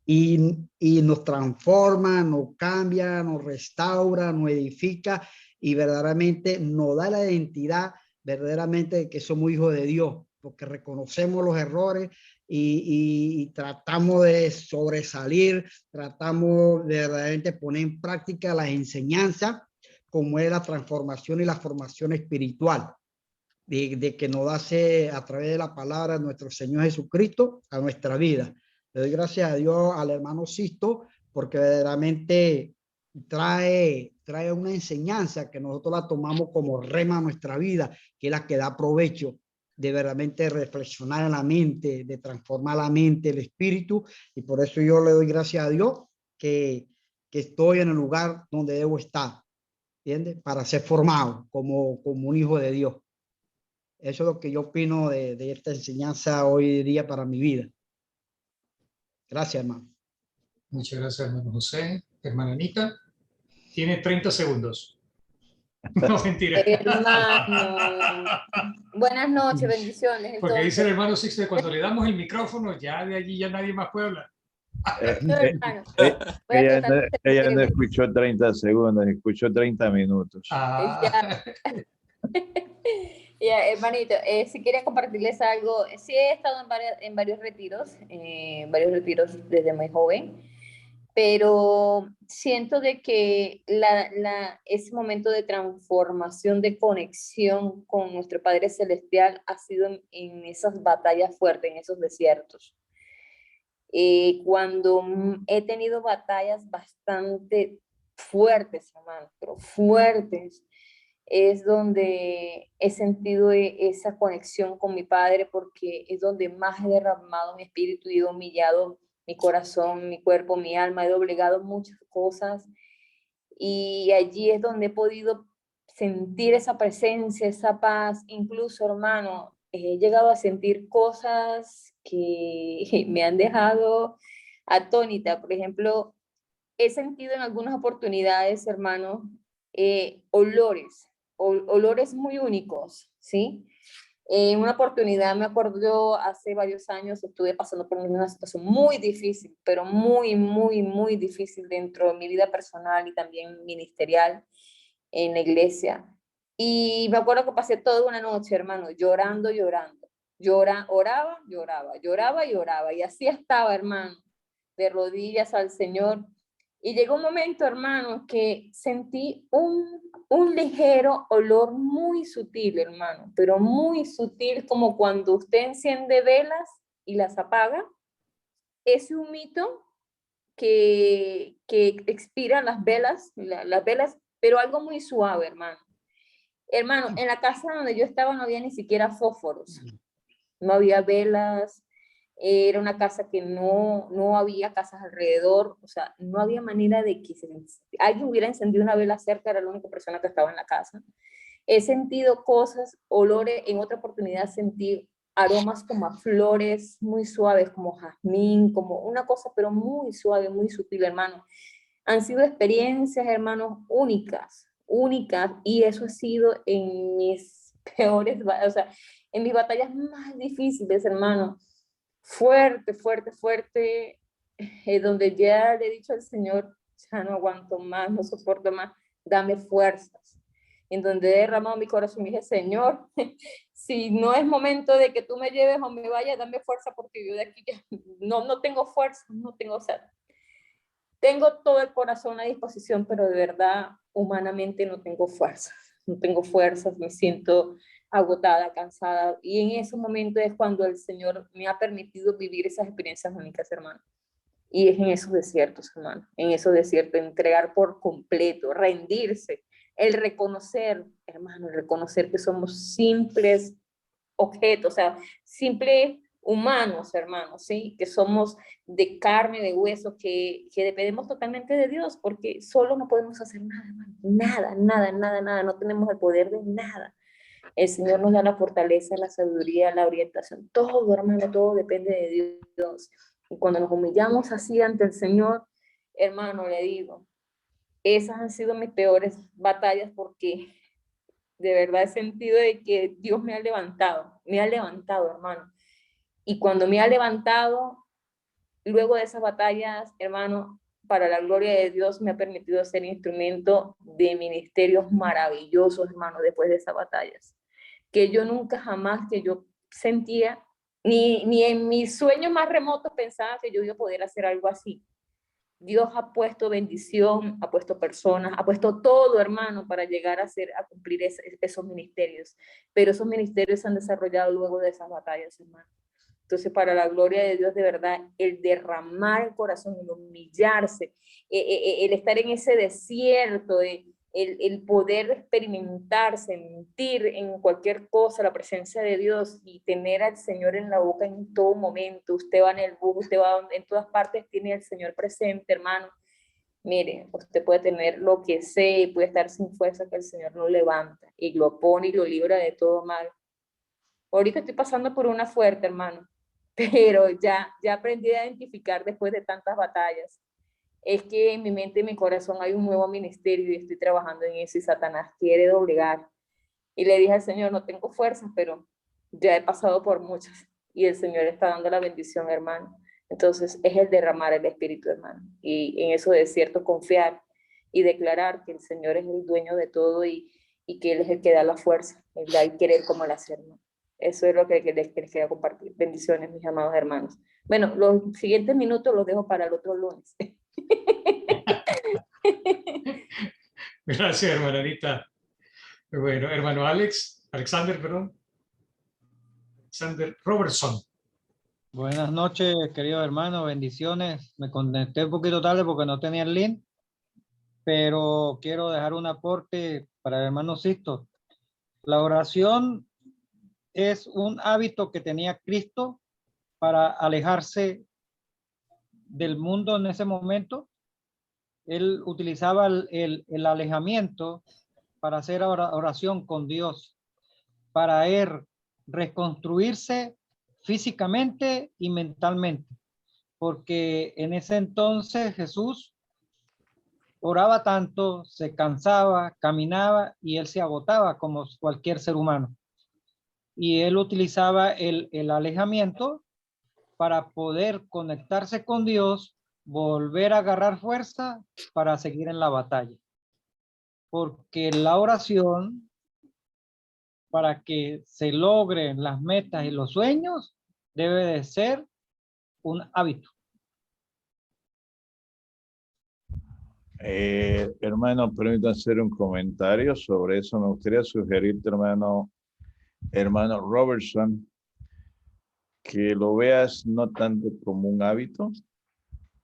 Y nos transforma, nos cambia, nos restaura, nos edifica y verdaderamente nos da la identidad verdaderamente de que somos hijos de Dios, porque reconocemos los errores y tratamos de sobresalir, tratamos de verdaderamente poner en práctica las enseñanzas, como es la transformación y la formación espiritual, de que nos hace a través de la palabra de nuestro Señor Jesucristo a nuestra vida. Le doy gracias a Dios al hermano Sisto, porque verdaderamente trae una enseñanza que nosotros la tomamos como rema a nuestra vida, que es la que da provecho de verdaderamente reflexionar en la mente, de transformar la mente, el espíritu, y por eso yo le doy gracias a Dios que estoy en el lugar donde debo estar, ¿entiendes? Para ser formado como un hijo de Dios. Eso es lo que yo opino de esta enseñanza hoy día para mi vida. Gracias, hermano. Muchas gracias, hermano José. Hermana Anita, tiene 30 segundos. No, mentira. Hermano, buenas noches, bendiciones. Porque dice Entonces, el hermano Sixto que cuando le damos el micrófono, ya de allí ya nadie más puede hablar. no, hermano, voy a Ella, tratar de ser ella no breve. escuchó 30 segundos, escuchó 30 minutos. Ah, Ya, hermanito, si quería compartirles algo, sí he estado en varios retiros desde muy joven, pero siento de que ese momento de transformación, de conexión con nuestro Padre Celestial ha sido en esas batallas fuertes, en esos desiertos. Cuando he tenido batallas bastante fuertes, hermano, pero fuertes, es donde he sentido esa conexión con mi Padre, porque es donde más he derramado mi espíritu y he humillado mi corazón, mi cuerpo, mi alma, he doblegado muchas cosas y allí es donde he podido sentir esa presencia, esa paz. Incluso, hermano, he llegado a sentir cosas que me han dejado atónita. Por ejemplo, he sentido en algunas oportunidades, hermano, olores muy únicos, ¿sí? En una oportunidad, me acuerdo yo, hace varios años estuve pasando por una situación muy difícil, pero muy, muy, muy difícil dentro de mi vida personal y también ministerial en la iglesia. Y me acuerdo que pasé toda una noche, hermano, llorando, llorando. Oraba, lloraba, lloraba y lloraba. Y así estaba, hermano, de rodillas al Señor. Y llegó un momento, hermano, que sentí un ligero olor muy sutil, hermano, pero muy sutil, como cuando usted enciende velas y las apaga. Ese humito que expiran las velas, pero algo muy suave, hermano. Hermano, en la casa donde yo estaba no había ni siquiera fósforos, no había velas, era una casa que no había casas alrededor, o sea, no había manera de que alguien hubiera encendido una vela cerca, era la única persona que estaba en la casa. He sentido cosas, olores, en otra oportunidad sentí aromas como a flores muy suaves, como jazmín, como una cosa, pero muy suave, muy sutil, hermano. Han sido experiencias, hermanos, únicas, únicas, y eso ha sido en mis peores, o sea, en mis batallas más difíciles, hermano. Fuerte, fuerte, fuerte, donde ya le he dicho al Señor, ya no aguanto más, no soporto más, dame fuerzas. En donde he derramado mi corazón y dije, Señor, si no es momento de que tú me lleves o me vayas, dame fuerza, porque yo de aquí ya no tengo fuerza, no tengo, o sea, tengo todo el corazón a disposición, pero de verdad, humanamente no tengo fuerzas, no tengo fuerzas, me siento agotada, cansada, y en ese momento es cuando el Señor me ha permitido vivir esas experiencias únicas, hermano. Y es en esos desiertos, hermano, en esos desiertos, entregar por completo, rendirse, el reconocer, hermano, el reconocer que somos simples objetos, o sea, simples humanos, hermanos, ¿sí? Que somos de carne, de hueso, que dependemos totalmente de Dios, porque solo no podemos hacer nada, hermano. Nada, nada, nada, nada, no tenemos el poder de nada. El Señor nos da la fortaleza, la sabiduría, la orientación, todo, hermano, todo depende de Dios. Y cuando nos humillamos así ante el Señor, hermano, le digo, esas han sido mis peores batallas, porque de verdad he sentido de que Dios me ha levantado, hermano. Y cuando me ha levantado, luego de esas batallas, hermano, para la gloria de Dios me ha permitido ser instrumento de ministerios maravillosos, hermano, después de esas batallas. Que yo nunca jamás que yo sentía, ni en mis sueños más remotos pensaba que yo iba a poder hacer algo así. Dios ha puesto bendición, ha puesto personas, ha puesto todo, hermano, para llegar a cumplir esos ministerios. Pero esos ministerios se han desarrollado luego de esas batallas, hermano. Entonces, para la gloria de Dios, de verdad, el derramar el corazón, el humillarse, el estar en ese desierto, el poder experimentar, sentir en cualquier cosa la presencia de Dios y tener al Señor en la boca en todo momento. Usted va en el bus, usted va en todas partes, tiene al Señor presente, hermano. Mire, usted puede tener lo que sea y puede estar sin fuerza, que el Señor lo levanta y lo pone y lo libra de todo mal. Ahorita estoy pasando por una fuerte, hermano, pero ya aprendí a identificar después de tantas batallas. Es que en mi mente y mi corazón hay un nuevo ministerio y estoy trabajando en eso y Satanás quiere doblegar. Y le dije al Señor, no tengo fuerzas, pero ya he pasado por muchas y el Señor está dando la bendición, hermano. Entonces es el derramar el Espíritu, hermano. Y en eso de cierto confiar y declarar que el Señor es el dueño de todo y que Él es el que da la fuerza, el da el querer como el hacer, ¿no? Eso es lo que les quería compartir. Bendiciones, mis amados hermanos. Bueno, los siguientes minutos los dejo para el otro lunes. Gracias, hermana Anita. Bueno, hermano Alexander Robertson. Buenas noches, queridos hermanos, bendiciones. Me conecté un poquito tarde porque no tenía el link, pero quiero dejar un aporte para el hermano Sisto. La oración es un hábito que tenía Cristo para alejarse del mundo en ese momento. Él utilizaba el alejamiento para hacer oración con Dios, para él reconstruirse físicamente y mentalmente, porque en ese entonces Jesús oraba tanto, se cansaba, caminaba y él se agotaba como cualquier ser humano. Y él utilizaba el alejamiento para poder conectarse con Dios, volver a agarrar fuerza para seguir en la batalla. Porque la oración, para que se logren las metas y los sueños, debe de ser un hábito. Hermano, permítame hacer un comentario sobre eso. Me gustaría sugerirte, hermano Robertson, que lo veas no tanto como un hábito,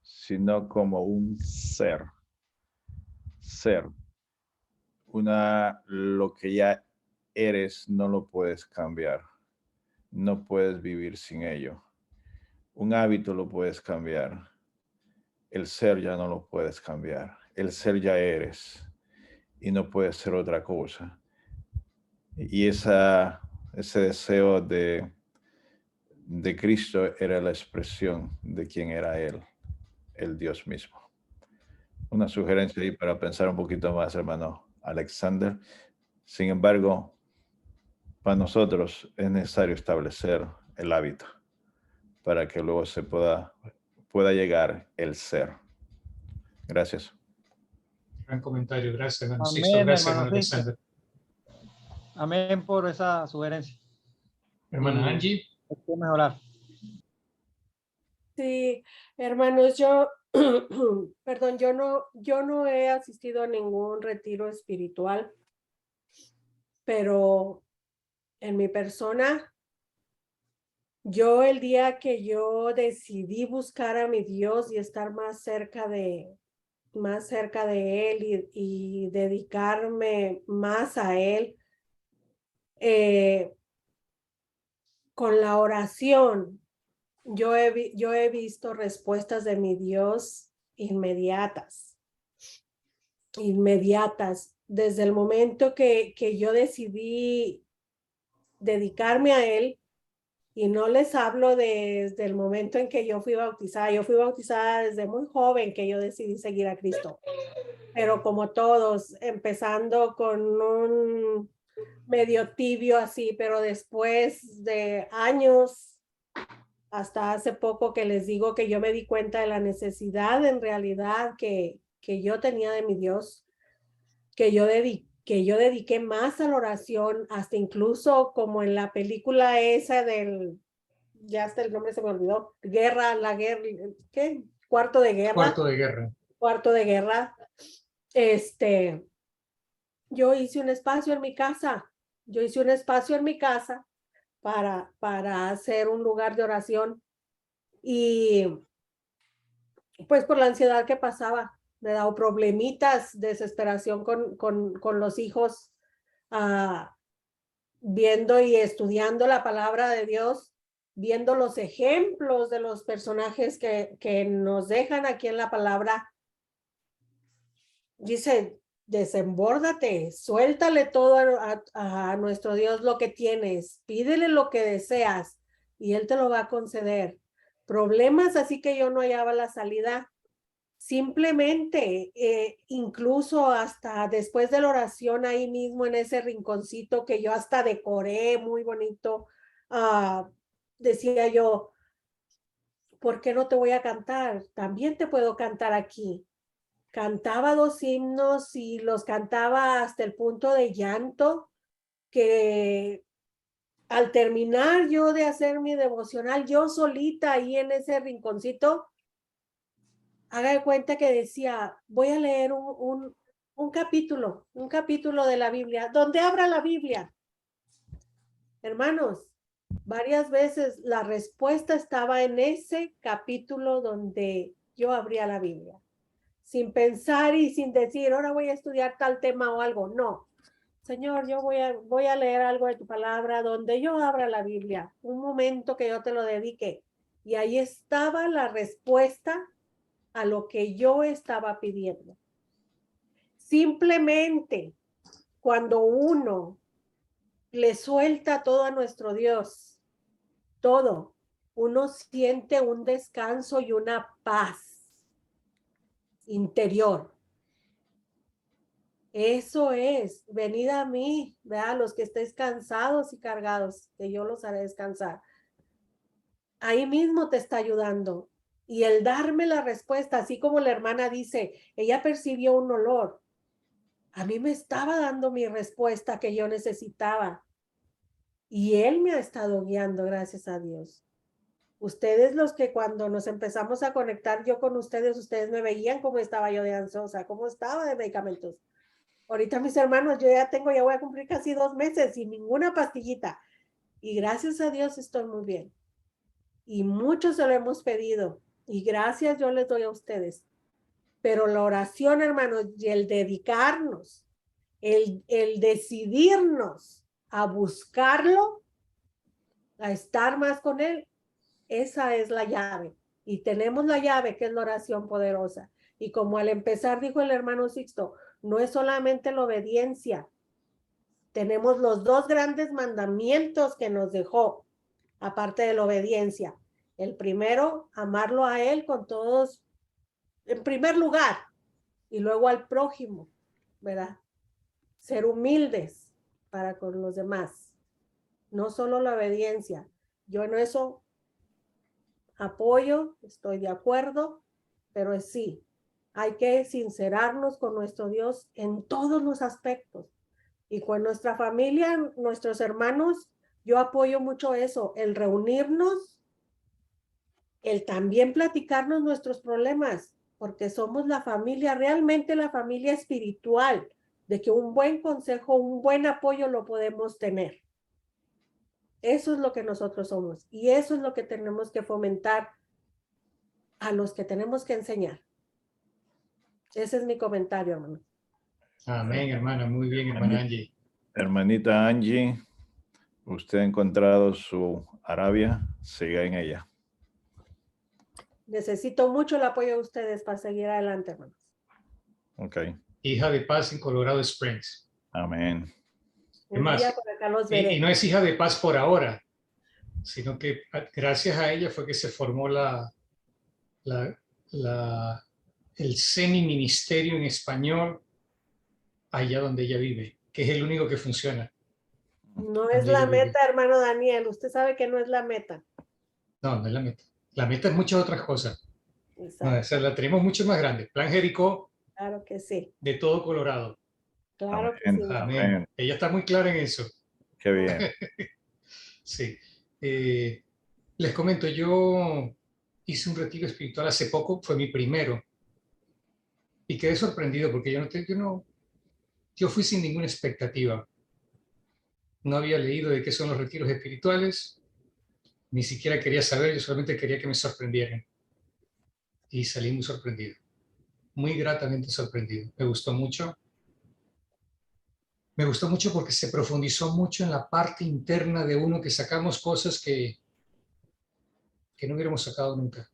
sino como un ser. Lo que ya eres no lo puedes cambiar. No puedes vivir sin ello. Un hábito lo puedes cambiar. El ser ya no lo puedes cambiar. El ser ya eres y no puedes ser otra cosa. Y ese deseo de Cristo era la expresión de quién era Él, el Dios mismo. Una sugerencia ahí para pensar un poquito más, hermano Alexander. Sin embargo, para nosotros es necesario establecer el hábito para que luego se pueda llegar el ser. Gracias. Gran comentario, gracias, hermano Amén, Sisto. Gracias, hermano hermano Sisto. Alexander. Amén por esa sugerencia. Hermana Angie. Hay que mejorar. Sí, hermanos, perdón, yo no he asistido a ningún retiro espiritual, pero en mi persona, yo el día que yo decidí buscar a mi Dios y estar más cerca de Él y dedicarme más a Él, con la oración, yo he visto respuestas de mi Dios inmediatas. Desde el momento que yo decidí dedicarme a Él, y no les hablo desde el momento en que yo fui bautizada. Yo fui bautizada desde muy joven que yo decidí seguir a Cristo. Pero como todos, empezando con un medio tibio así, pero después de años, hasta hace poco que les digo que yo me di cuenta de la necesidad en realidad que yo tenía de mi Dios, que yo dediqué más a la oración, hasta incluso como en la película esa ya hasta el nombre se me olvidó, ¿qué? Cuarto de guerra. Yo hice un espacio en mi casa, para hacer un lugar de oración, y pues por la ansiedad que pasaba, me daba problemitas, desesperación con los hijos, viendo y estudiando la palabra de Dios, viendo los ejemplos de los personajes que nos dejan aquí en la palabra, dice, desembórdate, suéltale todo a nuestro Dios lo que tienes, pídele lo que deseas y Él te lo va a conceder. Problemas así que yo no hallaba la salida. Simplemente, incluso hasta después de la oración ahí mismo en ese rinconcito que yo hasta decoré muy bonito, decía yo, ¿por qué no te voy a cantar? También te puedo cantar aquí. Cantaba 2 himnos y los cantaba hasta el punto de llanto, que al terminar yo de hacer mi devocional, yo solita ahí en ese rinconcito, haga de cuenta que decía, voy a leer un capítulo de la Biblia, donde abra la Biblia. Hermanos, varias veces la respuesta estaba en ese capítulo donde yo abría la Biblia, sin pensar y sin decir, ahora voy a estudiar tal tema o algo. No, Señor, yo voy a leer algo de tu palabra donde yo abra la Biblia, un momento que yo te lo dedique. Y ahí estaba la respuesta a lo que yo estaba pidiendo. Simplemente cuando uno le suelta todo a nuestro Dios, todo, uno siente un descanso y una paz interior. Eso es, venid a mí, ¿verdad? Los que estéis cansados y cargados, que yo los haré descansar. Ahí mismo te está ayudando. Y el darme la respuesta, así como la hermana dice, ella percibió un olor. A mí me estaba dando mi respuesta que yo necesitaba. Y Él me ha estado guiando, gracias a Dios. Ustedes los que cuando nos empezamos a conectar yo con ustedes, ustedes me veían cómo estaba yo de ansiosa, cómo estaba de medicamentos. Ahorita mis hermanos, yo ya voy a cumplir casi 2 meses sin ninguna pastillita. Y gracias a Dios estoy muy bien. Y muchos se lo hemos pedido. Y gracias yo les doy a ustedes. Pero la oración, hermanos, y el dedicarnos, el decidirnos a buscarlo, a estar más con Él, esa es la llave. Y tenemos la llave, que es la oración poderosa. Y como al empezar dijo el hermano Sixto, no es solamente la obediencia. Tenemos los 2 grandes mandamientos que nos dejó, aparte de la obediencia. El primero, amarlo a Él con todos, en primer lugar, y luego al prójimo, ¿verdad? Ser humildes para con los demás. No solo la obediencia. Yo en eso apoyo, estoy de acuerdo, pero sí, hay que sincerarnos con nuestro Dios en todos los aspectos. Y con nuestra familia, nuestros hermanos, yo apoyo mucho eso, el reunirnos, el también platicarnos nuestros problemas, porque somos la familia, realmente la familia espiritual, de que un buen consejo, un buen apoyo lo podemos tener. Eso es lo que nosotros somos y eso es lo que tenemos que fomentar a los que tenemos que enseñar. Ese es mi comentario, hermano. Amén, hermana. Muy bien, hermana Angie. Hermanita Angie, usted ha encontrado su Arabia, siga en ella. Necesito mucho el apoyo de ustedes para seguir adelante, hermanos. Ok. Hija de paz en Colorado Springs. Amén. Es más, por acá los veré. y no es hija de paz por ahora, sino que gracias a ella fue que se formó el semi-ministerio en español allá donde ella vive, que es el único que funciona. No es la meta, hermano Daniel. Usted sabe que no es la meta. No, no es la meta. La meta es muchas otras cosas. Exacto. No, esa la tenemos mucho más grande. Plan Jericó. Claro que sí. De todo Colorado. Claro Amén. que sí. Amén. Amén. Ella está muy clara en eso. Qué bien. Sí. Les comento, yo hice un retiro espiritual hace poco, fue mi primero. Y quedé sorprendido porque yo fui sin ninguna expectativa. No había leído de qué son los retiros espirituales, ni siquiera quería saber, yo solamente quería que me sorprendieran. Y salí muy sorprendido, muy gratamente sorprendido. Me gustó mucho. Me gustó mucho porque se profundizó mucho en la parte interna de uno, que sacamos cosas que no hubiéramos sacado nunca.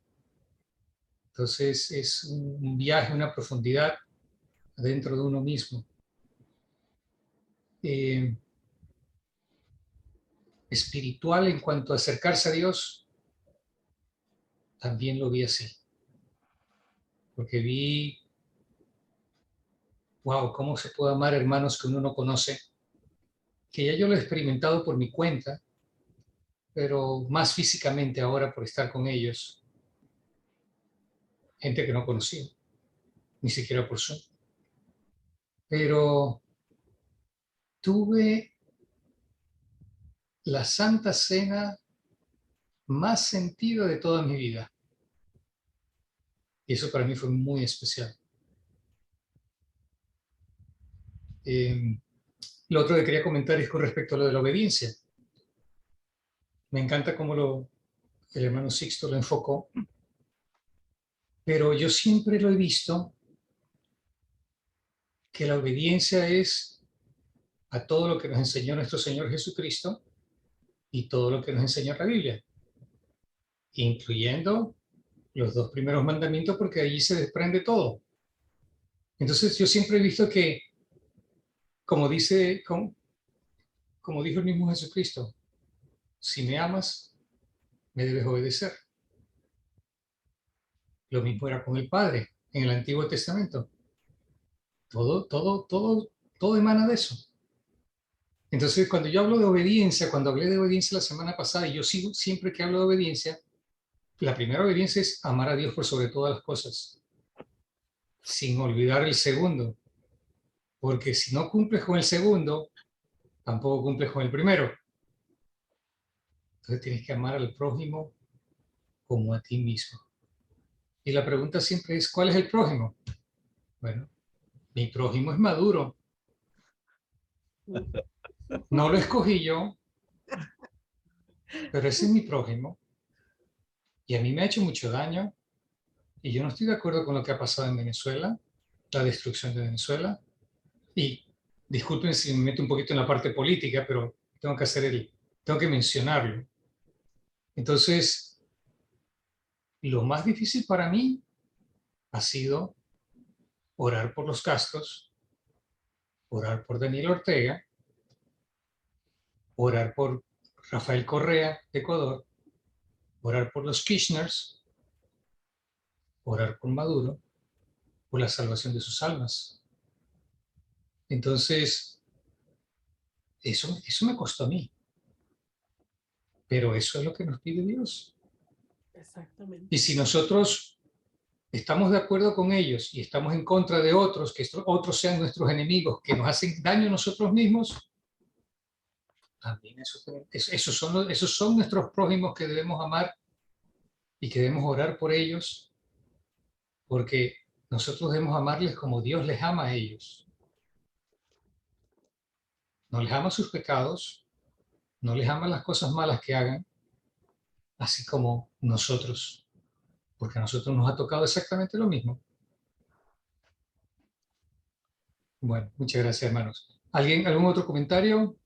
Entonces es un viaje, una profundidad dentro de uno mismo. Espiritual en cuanto a acercarse a Dios, también lo vi así. Porque vi, wow, cómo se puede amar hermanos que uno no conoce, que ya yo lo he experimentado por mi cuenta, pero más físicamente ahora por estar con ellos. Gente que no conocía, ni siquiera por Zoom. Pero tuve la Santa Cena más sentido de toda mi vida. Y eso para mí fue muy especial. Lo otro que quería comentar es con respecto a lo de la obediencia. Me encanta cómo el hermano Sixto lo enfocó, pero yo siempre lo he visto que la obediencia es a todo lo que nos enseñó nuestro Señor Jesucristo y todo lo que nos enseña la Biblia, incluyendo los 2 primeros mandamientos, porque allí se desprende todo. Entonces yo siempre he visto que, como dijo el mismo Jesucristo, si me amas, me debes obedecer. Lo mismo era con el Padre en el Antiguo Testamento. Todo emana de eso. Entonces, cuando yo hablo de obediencia, cuando hablé de obediencia la semana pasada, y yo sigo siempre que hablo de obediencia, la primera obediencia es amar a Dios por sobre todas las cosas, sin olvidar el segundo, porque si no cumples con el segundo, tampoco cumples con el primero. Entonces tienes que amar al prójimo como a ti mismo. Y la pregunta siempre es, ¿cuál es el prójimo? Bueno, mi prójimo es Maduro. No lo escogí yo, pero ese es mi prójimo. Y a mí me ha hecho mucho daño. Y yo no estoy de acuerdo con lo que ha pasado en Venezuela, la destrucción de Venezuela. Y disculpen si me meto un poquito en la parte política, pero tengo que mencionarlo. Entonces, lo más difícil para mí ha sido orar por los Castros, orar por Daniel Ortega, orar por Rafael Correa de Ecuador, orar por los Kirchners, orar por Maduro, por la salvación de sus almas. Entonces, eso me costó a mí. Pero eso es lo que nos pide Dios. Exactamente. Y si nosotros estamos de acuerdo con ellos y estamos en contra de otros, que otros sean nuestros enemigos, que nos hacen daño a nosotros mismos, también esos son nuestros prójimos que debemos amar y que debemos orar por ellos, porque nosotros debemos amarles como Dios les ama a ellos. No les ama sus pecados, no les ama las cosas malas que hagan, así como nosotros, porque a nosotros nos ha tocado exactamente lo mismo. Bueno, muchas gracias, hermanos. ¿Algún otro comentario?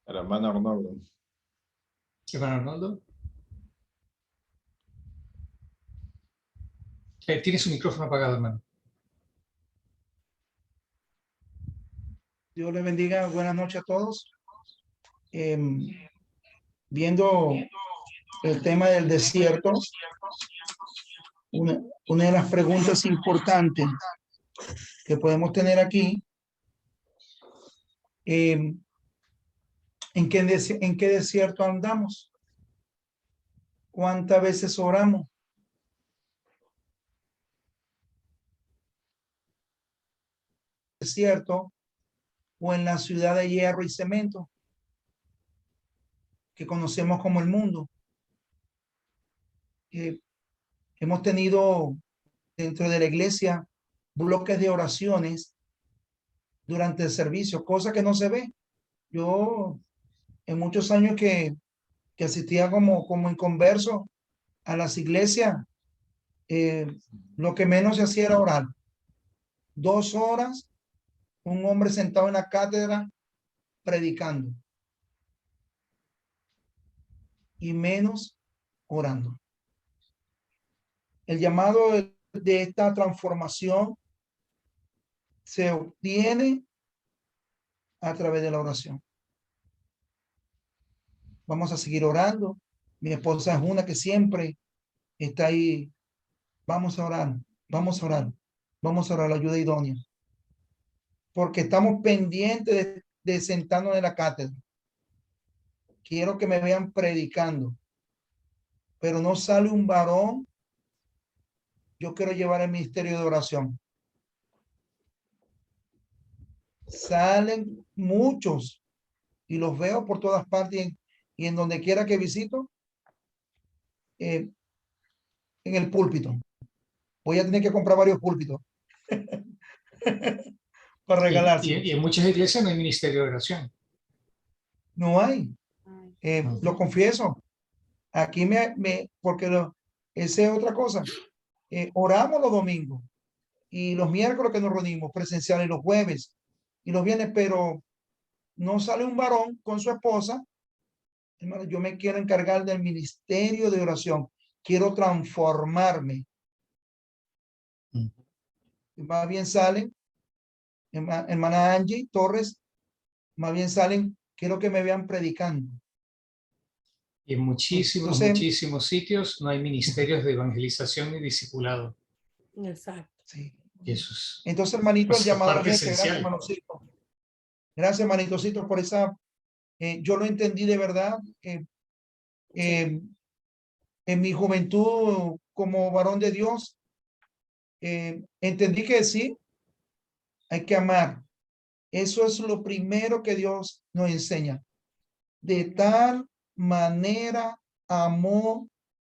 El hermano Arnoldo. Hermano Arnoldo. Tiene su micrófono apagado, hermano. Dios les bendiga. Buenas noches a todos. Viendo el tema del desierto, una de las preguntas importantes que podemos tener aquí, ¿en qué desierto andamos? ¿Cuántas veces oramos? ¿Desierto o en la ciudad de hierro y cemento que conocemos como el mundo? Hemos tenido dentro de la iglesia bloques de oraciones durante el servicio, cosa que no se ve. Yo en muchos años que asistía como inconverso a las iglesias, lo que menos se hacía era orar. 2 horas, un hombre sentado en la cátedra predicando y menos orando. El llamado de esta transformación se obtiene a través de la oración. Vamos a seguir orando. Mi esposa es una que siempre está ahí. Vamos a orar, vamos a orar, vamos a orar la ayuda idónea. Porque estamos pendientes de sentarnos en la cátedra. Quiero que me vean predicando, pero no sale un varón. Yo quiero llevar el ministerio de oración. Salen muchos y los veo por todas partes y en donde quiera que visito, en el púlpito. Voy a tener que comprar varios púlpitos para regalarse. Y en muchas iglesias no hay ministerio de oración. No hay. Lo confieso. Aquí porque esa es otra cosa. Oramos los domingos y los miércoles que nos reunimos presenciales, los jueves y los viernes, pero no sale un varón con su esposa. Hermano, yo me quiero encargar del ministerio de oración. Quiero transformarme. Más bien salen, hermana Angie Torres, más bien salen, quiero que me vean predicando. Y en muchísimos sitios no hay ministerios de evangelización ni discipulado. Exacto. Sí. Entonces, hermanito, el llamado es ese. esencial. Gracias, hermanocito. Gracias, hermanitocito, por esa. Yo lo entendí de verdad. En mi juventud, como varón de Dios, entendí que sí, hay que amar. Eso es lo primero que Dios nos enseña. De tal manera amó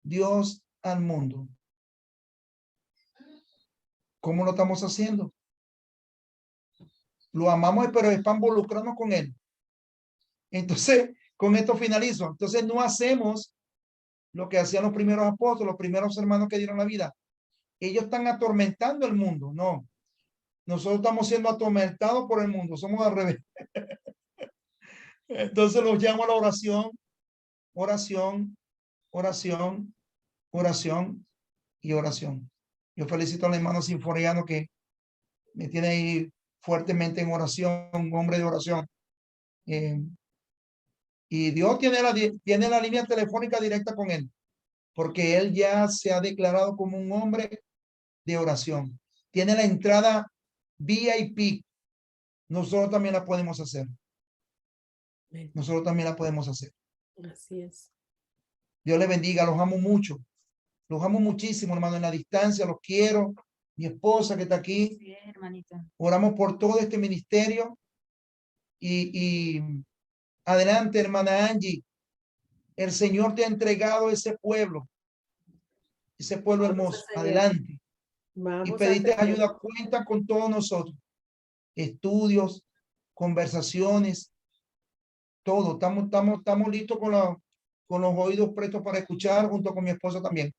Dios al mundo. ¿Cómo lo estamos haciendo? Lo amamos, pero es para involucrarnos con Él. Entonces, con esto finalizo. Entonces, no hacemos lo que hacían los primeros apóstoles, los primeros hermanos que dieron la vida. Ellos están atormentando el mundo. No. Nosotros estamos siendo atormentados por el mundo. Somos al revés. Entonces, los llamo a la oración, oración, oración, oración y oración. Yo felicito al hermano Sinforiano que me tiene ahí fuertemente en oración, un hombre de oración. Y Dios tiene la línea telefónica directa con él, porque él ya se ha declarado como un hombre de oración. Tiene la entrada VIP. Nosotros también la podemos hacer. Nosotros también la podemos hacer. Así es. Dios le bendiga, los amo mucho. Los amo muchísimo, hermano, en la distancia, los quiero. Mi esposa que está aquí. Sí, hermanita. Oramos por todo este ministerio. Y adelante, hermana Angie. El Señor te ha entregado ese pueblo hermoso. Adelante. Y pediste ayuda, cuenta con todos nosotros. Estudios, conversaciones, todo. Estamos listos con los oídos prestos para escuchar, junto con mi esposa también.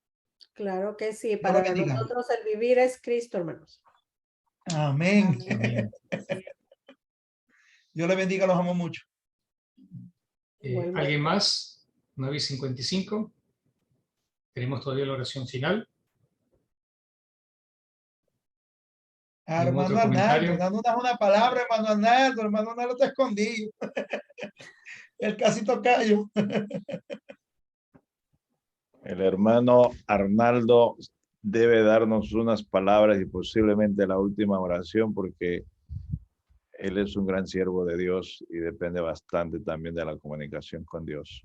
Claro que sí. Para nosotros el vivir es Cristo, hermanos. Amén. Amén. Dios le bendiga, los amo mucho. ¿Alguien más? 9:55. Tenemos todavía la oración final. Hermano Arnaldo, dándonos una palabra, hermano Arnaldo está escondido. El casi tocayo. El hermano Arnaldo debe darnos unas palabras y posiblemente la última oración, porque él es un gran siervo de Dios y depende bastante también de la comunicación con Dios.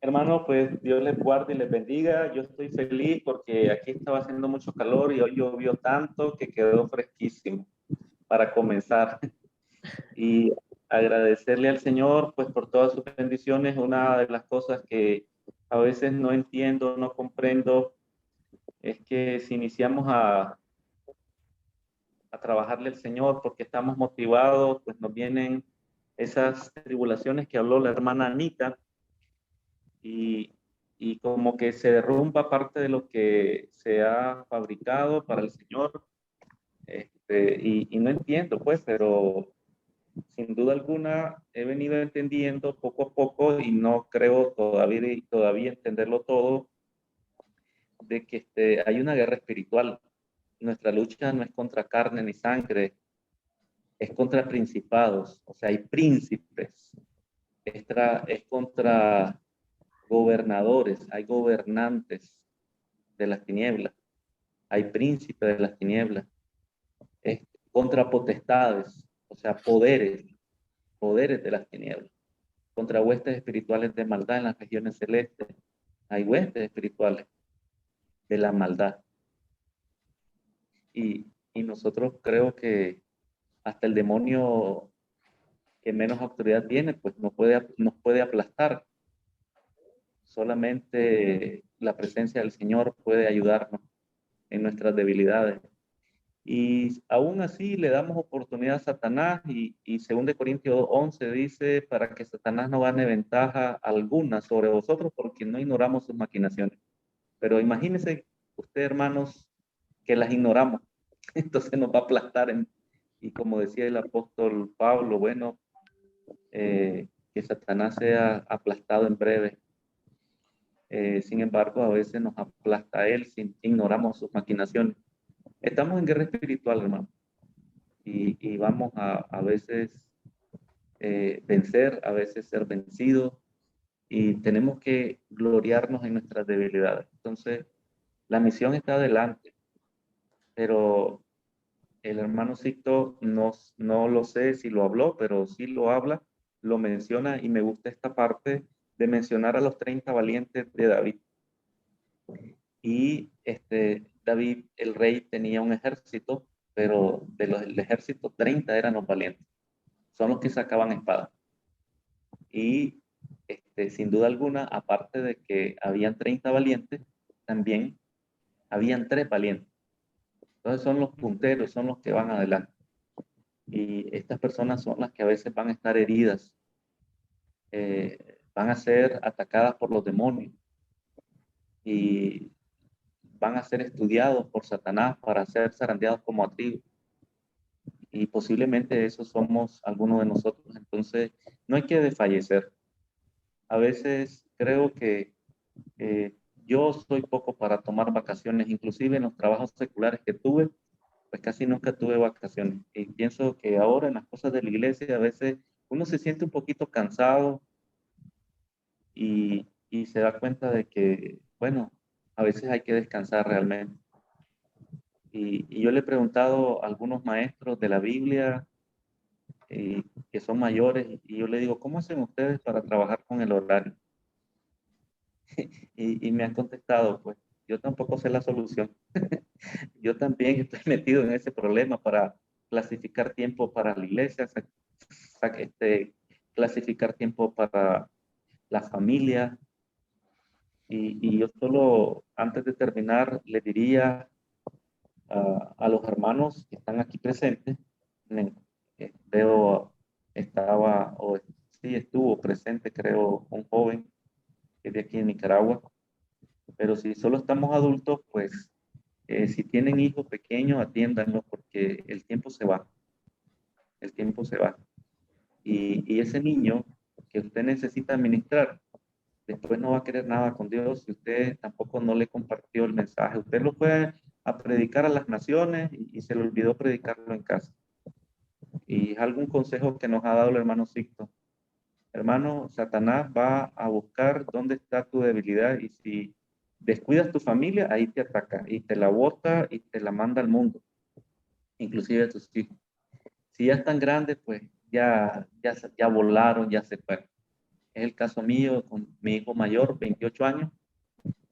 Hermano, pues Dios les guarde y les bendiga. Yo estoy feliz porque aquí estaba haciendo mucho calor y hoy llovió tanto que quedó fresquísimo para comenzar. Y agradecerle al Señor pues por todas sus bendiciones. Una de las cosas que a veces no entiendo, no comprendo, es que si iniciamos a trabajarle al Señor porque estamos motivados, pues nos vienen esas tribulaciones que habló la hermana Anita, y como que se derrumba parte de lo que se ha fabricado para el Señor. Y no entiendo, pues, pero sin duda alguna he venido entendiendo poco a poco, y no creo todavía entenderlo todo, de que hay una guerra espiritual nuestra lucha no es contra carne ni sangre, es contra principados, o sea, hay príncipes, es contra gobernadores, hay gobernantes de las tinieblas, hay príncipes de las tinieblas, es contra potestades, o sea, poderes de las tinieblas, contra huestes espirituales de maldad en las regiones celestes, hay huestes espirituales de la maldad. Y nosotros creo que hasta el demonio que menos autoridad tiene, pues nos puede aplastar. Solamente la presencia del Señor puede ayudarnos en nuestras debilidades. Y aún así le damos oportunidad a Satanás y 2 Corintios 11 dice para que Satanás no gane ventaja alguna sobre vosotros porque no ignoramos sus maquinaciones. Pero imagínense usted, hermanos, que las ignoramos. Entonces nos va a aplastar. Y como decía el apóstol Pablo, bueno, que Satanás sea aplastado en breve. Sin embargo, a veces nos aplasta a él si ignoramos sus maquinaciones. Estamos en guerra espiritual, hermano. Y vamos a veces vencer, a veces ser vencidos. Y tenemos que gloriarnos en nuestras debilidades. Entonces, la misión está adelante. Pero el hermano Sixto no lo sé si lo habló, pero sí lo habla, lo menciona y me gusta esta parte de mencionar a los 30 valientes de David. Y David, el rey, tenía un ejército, pero del ejército 30 eran los valientes. Son los que sacaban espada. Y sin duda alguna, aparte de que habían 30 valientes, también habían 3 valientes. Entonces son los punteros, son los que van adelante. Y estas personas son las que a veces van a estar heridas, van a ser atacadas por los demonios y van a ser estudiados por Satanás para ser zarandeados como a trigo. Y posiblemente esos somos algunos de nosotros. Entonces, no hay que desfallecer. A veces creo que yo soy poco para tomar vacaciones, inclusive en los trabajos seculares que tuve, pues casi nunca tuve vacaciones. Y pienso que ahora en las cosas de la iglesia a veces uno se siente un poquito cansado y se da cuenta de que, bueno, a veces hay que descansar realmente. Y yo le he preguntado a algunos maestros de la Biblia que son mayores y yo le digo, ¿cómo hacen ustedes para trabajar con el horario? y me han contestado, pues yo tampoco sé la solución. Yo también estoy metido en ese problema para clasificar tiempo para la iglesia, clasificar tiempo para la familia. Y yo solo, antes de terminar, le diría a los hermanos que están aquí presentes, veo, sí estuvo presente, creo, un joven que es de aquí en Nicaragua, pero si solo estamos adultos, pues si tienen hijos pequeños, atiéndanlos porque el tiempo se va. El tiempo se va. Y ese niño que usted necesita administrar, después no va a querer nada con Dios si usted tampoco no le compartió el mensaje. Usted lo fue a predicar a las naciones y se le olvidó predicarlo en casa. Y es algún consejo que nos ha dado el hermano Sixto. Hermano, Satanás va a buscar dónde está tu debilidad y si descuidas tu familia, ahí te ataca y te la bota y te la manda al mundo, inclusive a tus hijos. Si ya están grandes, pues ya volaron, ya se fueron. Es el caso mío con mi hijo mayor, 28 años,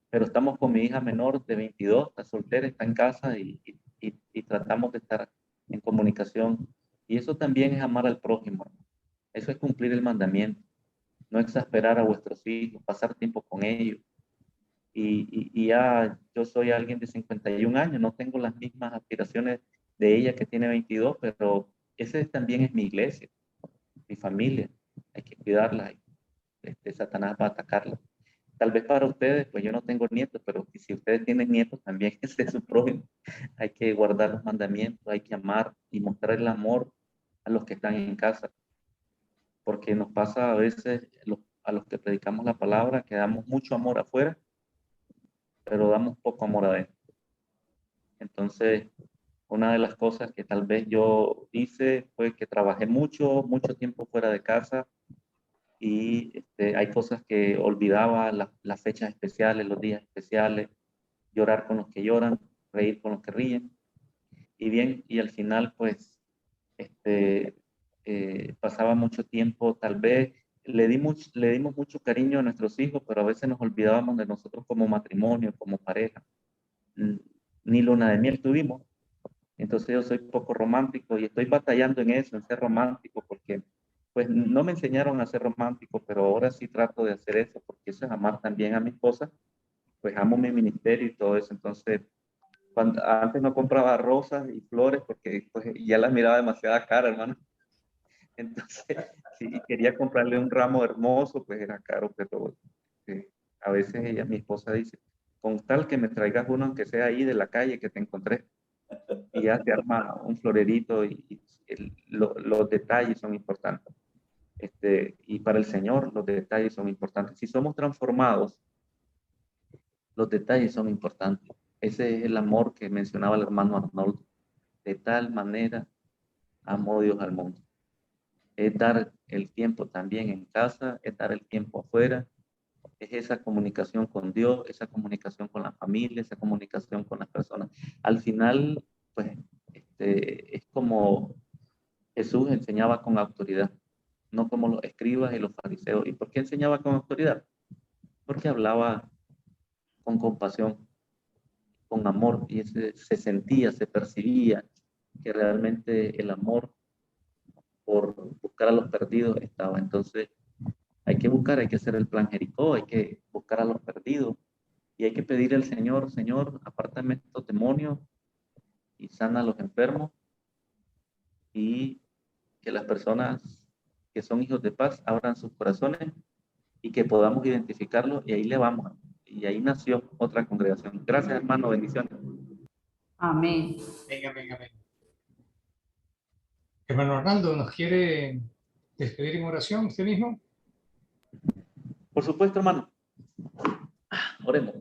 pero estamos con mi hija menor de 22, está soltera, está en casa y tratamos de estar en comunicación. Y eso también es amar al prójimo. Eso es cumplir el mandamiento. No exasperar a vuestros hijos, pasar tiempo con ellos. Y ya yo soy alguien de 51 años, no tengo las mismas aspiraciones de ella que tiene 22, pero ese también es mi iglesia, mi familia. Hay que cuidarla. Satanás va a atacarla. Tal vez para ustedes, pues yo no tengo nietos, pero si ustedes tienen nietos, también ese es su prójimo. Hay que guardar los mandamientos, hay que amar y mostrar el amor a los que están en casa. Porque nos pasa a veces, a los que predicamos la palabra, que damos mucho amor afuera, pero damos poco amor adentro. Entonces, una de las cosas que tal vez yo hice fue que trabajé mucho tiempo fuera de casa y hay cosas que olvidaba, las fechas especiales, los días especiales, llorar con los que lloran, reír con los que ríen. Y bien, y al final pues pasaba mucho tiempo, tal vez le dimos mucho cariño a nuestros hijos, pero a veces nos olvidábamos de nosotros como matrimonio, como pareja. Ni luna de miel tuvimos. Entonces yo soy poco romántico y estoy batallando en eso, en ser romántico, porque pues no me enseñaron a ser romántico, pero ahora sí trato de hacer eso, porque eso es amar también a mi esposa, pues amo mi ministerio y todo eso. Entonces, antes no compraba rosas y flores porque pues, ya las miraba demasiada cara, hermano. Entonces, si quería comprarle un ramo hermoso, pues era caro, pero a veces mi esposa dice, con tal que me traigas uno, aunque sea ahí de la calle que te encontré, y ya se arma un florerito y los detalles son importantes. Y para el Señor los detalles son importantes. Si somos transformados, los detalles son importantes. Ese es el amor que mencionaba el hermano Arnoldo. De tal manera amó Dios al mundo. Es dar el tiempo también en casa, es dar el tiempo afuera, es esa comunicación con Dios, esa comunicación con la familia, esa comunicación con las personas. Al final, pues, es como Jesús enseñaba con autoridad, no como los escribas y los fariseos. ¿Y por qué enseñaba con autoridad? Porque hablaba con compasión, con amor, y se sentía, se percibía que realmente el amor por buscar a los perdidos estaba. Entonces, hay que buscar, hay que hacer el plan Jericó, hay que buscar a los perdidos y hay que pedir al Señor, Señor, apártame estos demonios y sana a los enfermos y que las personas que son hijos de paz abran sus corazones y que podamos identificarlos y ahí le vamos. Y ahí nació otra congregación. Gracias, hermano, bendiciones. Amén. Venga, venga, venga. Hermano Arnaldo, ¿nos quiere despedir en oración usted mismo? Por supuesto, hermano. Oremos.